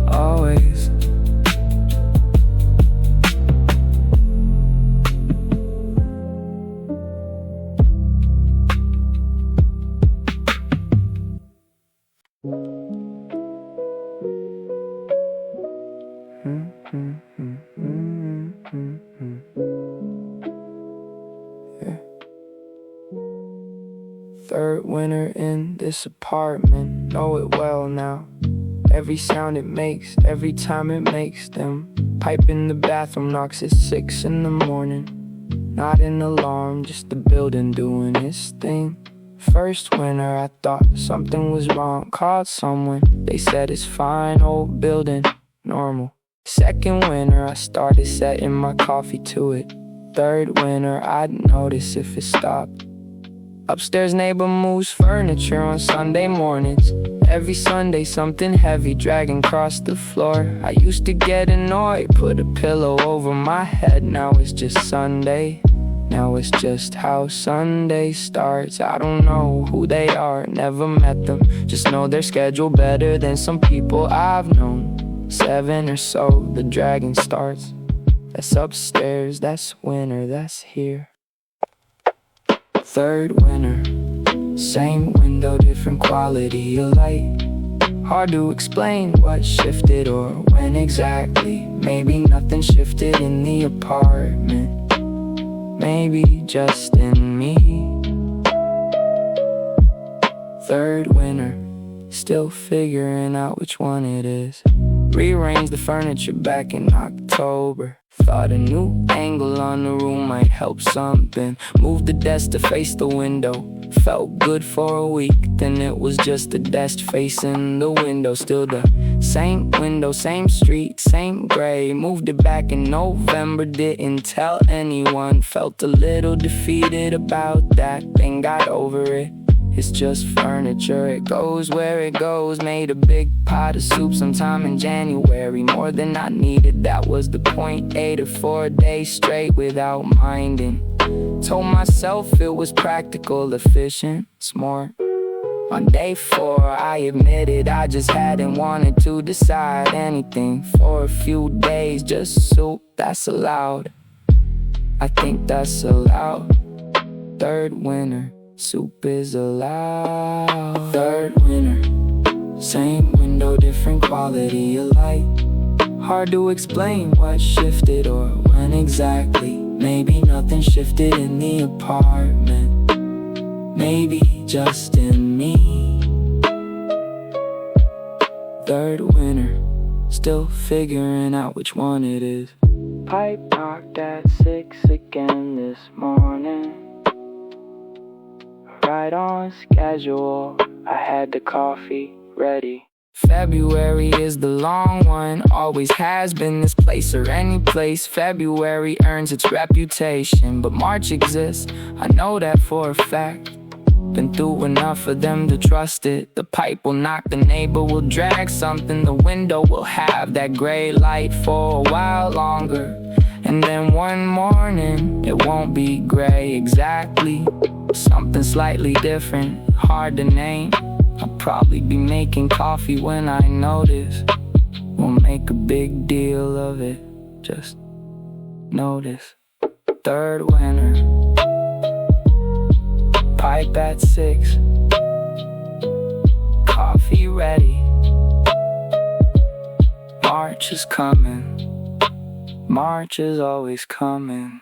Always. winter in this apartment, know it well now. Every sound it makes, every time it makes them. Pipe in the bathroom knocks at 6 in the morning. Not an alarm, just the building doing its thing. First winter I thought something was wrong, called someone, they said it's fine, old building, normal. Second winter I started setting my coffee to it. Third winter I'd notice if it stopped. Upstairs neighbor moves furniture on Sunday mornings. Every Sunday something heavy dragging across the floor. I used to get annoyed, put a pillow over my head. Now it's just Sunday. Now it's just how Sunday starts. I don't know who they are, never met them. Just know their schedule better than some people I've known. 7 or so, the dragging starts. That's upstairs, that's winter, that's here. Third winter, same window, different quality of light. Hard to explain what shifted or when exactly. Maybe nothing shifted in the apartment, maybe just in me. Third winter, still figuring out which one it is. Rearranged the furniture back in October. Thought a new angle on the room might help something. Moved the desk to face the window. Felt good for a week, then it was just the desk facing the window. Still the same window, same street, same gray. Moved it back in November, didn't tell anyone. Felt a little defeated about that, then got over it. It's just furniture, it goes where it goes. Made a big pot of soup sometime in January. More than I needed, that was the point. Ate it for a day straight without minding. Told myself it was practical, efficient, smart. On day 4, I admitted I just hadn't wanted to decide anything. For a few days, just soup, that's allowed. I think that's allowed. Third winter, soup is allowed. Third winter, same window, different quality of light. Hard to explain what shifted or when exactly. Maybe nothing shifted in the apartment, maybe just in me. Third winter, still figuring out which one it is. Pipe knocked at 6 again this morning. Right on schedule, I had the coffee ready. February is the long one, always has been, this place or any place. February earns its reputation, but March exists, I know that for a fact. Been through enough for them to trust it. The pipe will knock, the neighbor will drag something. The window will have that gray light for a while longer. And then one morning, it won't be gray exactly. Something slightly different, hard to name. I'll probably be making coffee when I notice. Won't make a big deal of it, just notice. Third winter, pipe at 6, coffee ready. March is coming, March is always coming.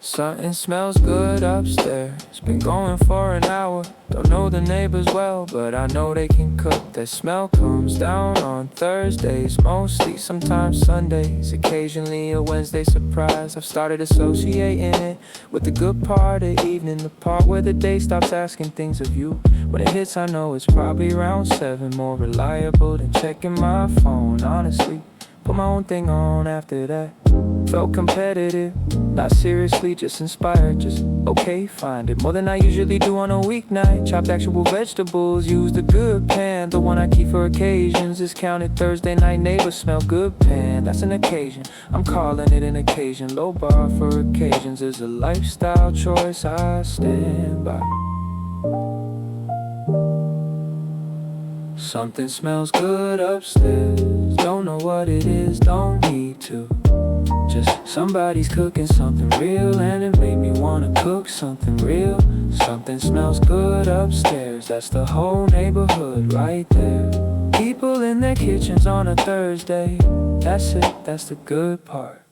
Something smells good upstairs. Been going for an hour. Don't know the neighbors well, but I know they can cook. That smell comes down on Thursdays, mostly, sometimes Sundays. Occasionally a Wednesday surprise. I've started associating it with the good part of evening, the part where the day stops asking things of you. When it hits, I know it's probably around 7. More reliable than checking my phone, honestly. Put my own thing on after that. Felt competitive, not seriously, just inspired, just okay, find it. More than I usually do on a weeknight. Chopped actual vegetables, used a good pan. The one I keep for occasions, discounted Thursday night. Neighbors smell good pan, that's an occasion. I'm calling it an occasion. Low bar for occasions is a lifestyle choice I stand by. Something smells good upstairs. Don't know what it is, don't need to. Just somebody's cooking something real, and it made me wanna cook something real. Something smells good upstairs, that's the whole neighborhood right there. People in their kitchens on a Thursday, that's it, that's the good part.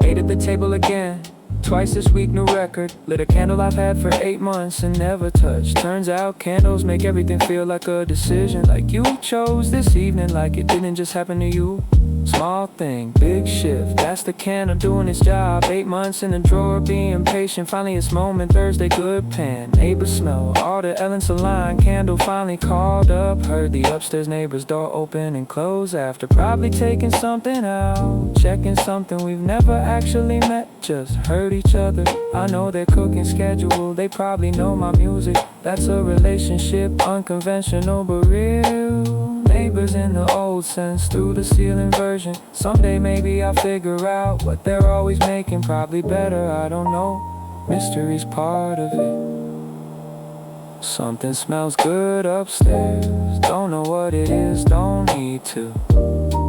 Ate at the table again, twice this week, new record. Lit a candle I've had for 8 months and never touched. Turns out candles make everything feel like a decision. Like you chose this evening, like it didn't just happen to you. Small thing, big shift, that's the candle doing its job. 8 months in a drawer, being patient. Finally it's moment, Thursday, good pan. Neighbors smell, all the Ellen Saline. Candle finally called up. Heard the upstairs neighbor's door open and close after probably taking something out. Checking something we've never actually met, just heard each other. I know their cooking schedule, they probably know my music. That's a relationship, unconventional but real. Neighbors in the old sense, through the ceiling version. Someday maybe I'll figure out what they're always making, probably better, I don't know. Mystery's part of it. Something smells good upstairs, don't know what it is, don't need to.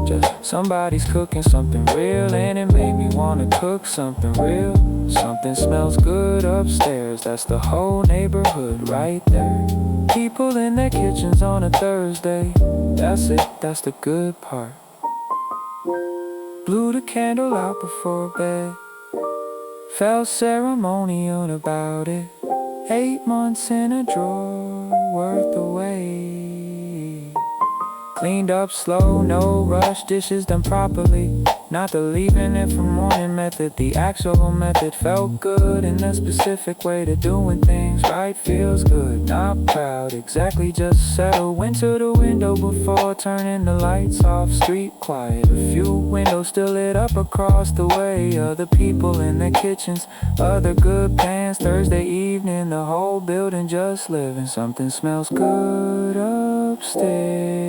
Just somebody's cooking something real, and it made me wanna cook something real. Something smells good upstairs, that's the whole neighborhood right there. People in their kitchens on a Thursday, that's it, that's the good part. Blew the candle out before bed, felt ceremonial about it. 8 months in a drawer, worth the wait. Cleaned up slow, no rush, dishes done properly. Not the leaving it for morning method, the actual method felt good. In a specific way to doing things right feels good. Not proud, exactly, just settle. Went to the window before turning the lights off. Street quiet, a few windows still lit up across the way. Other people in their kitchens, other good pans. Thursday evening, the whole building just living. Something smells good upstairs.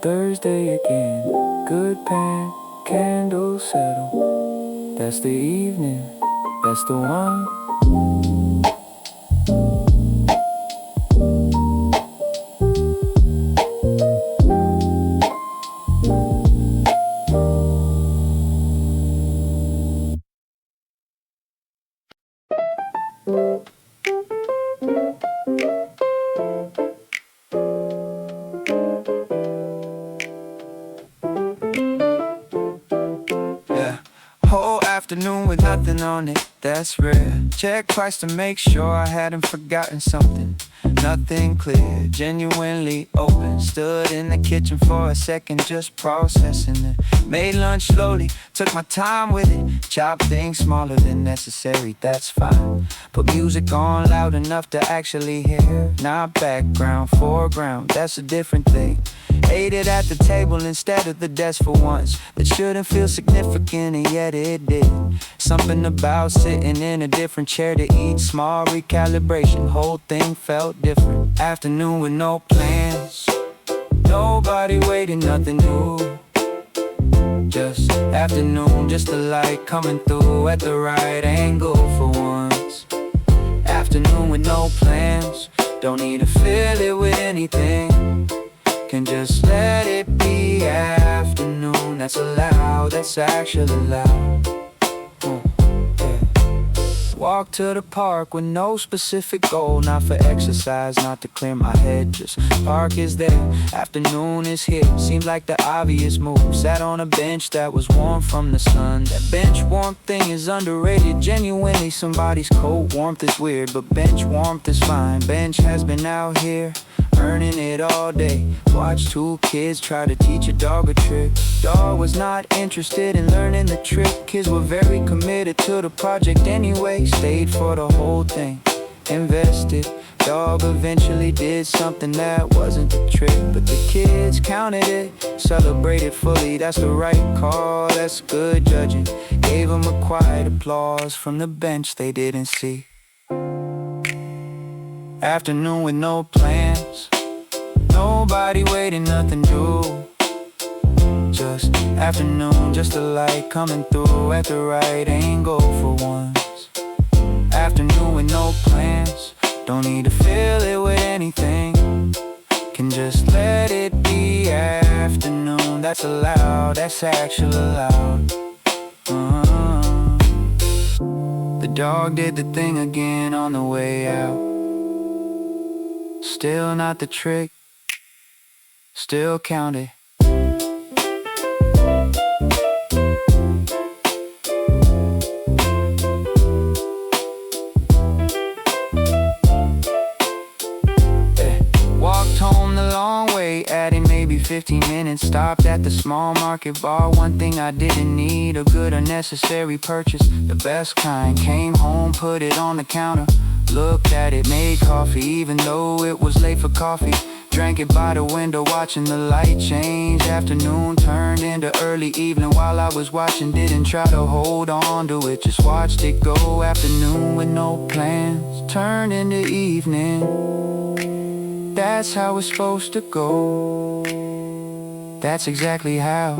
Thursday again, good pan, candles settle. That's the evening, that's the one. Afternoon with nothing on it, that's rare. Check twice to make sure I hadn't forgotten something. Nothing clear, genuinely open. Stood in the kitchen for a second, just processing it. Made lunch slowly, took my time with it. Chopped things smaller than necessary, that's fine. Put music on loud enough to actually hear. Not background, foreground, that's a different thing. Ate it at the table instead of the desk for once. That shouldn't feel significant and yet it did. Something about sitting in a different chair to eat. Small recalibration, whole thing felt different. Afternoon with no plans, nobody waiting, nothing new. Just afternoon, just the light coming through at the right angle for once. Afternoon with no plans, don't need to fill it with anything. Can just let it be afternoon. That's allowed, that's actually allowed. Yeah. Walk to the park with no specific goal. Not for exercise, not to clear my head. Just park is there, afternoon is here. Seems like the obvious move. Sat on a bench that was warm from the sun. That bench warmth thing is underrated. Genuinely somebody's cold warmth is weird, but bench warmth is fine. Bench has been out here earning it all day. Watch 2 kids try to teach a dog a trick. Dog was not interested in learning the trick. Kids were very committed to the project anyway. Stayed for the whole thing, invested. Dog eventually did something that wasn't the trick, but the kids counted it, celebrated fully. That's the right call, that's good judging. Gave them a quiet applause from the bench they didn't see. Afternoon with no plans, nobody waiting, nothing new. Just afternoon, just the light coming through at the right angle for once. Afternoon with no plans, don't need to fill it with anything. Can just let it be afternoon, that's allowed, that's actually allowed. The dog did the thing again on the way out. Still not the trick, still counted. Walked home the long way, adding maybe 15 minutes. Stopped at the small market bar. One thing I didn't need, a good unnecessary purchase, the best kind. Came home, put it on the counter, looked at it, made coffee even though it was late for coffee. Drank it by the window, watching the light change. Afternoon turned into early evening. While I was watching, didn't try to hold on to it, just watched it go. Afternoon with no plans turned into evening. That's how it's supposed to go. That's exactly how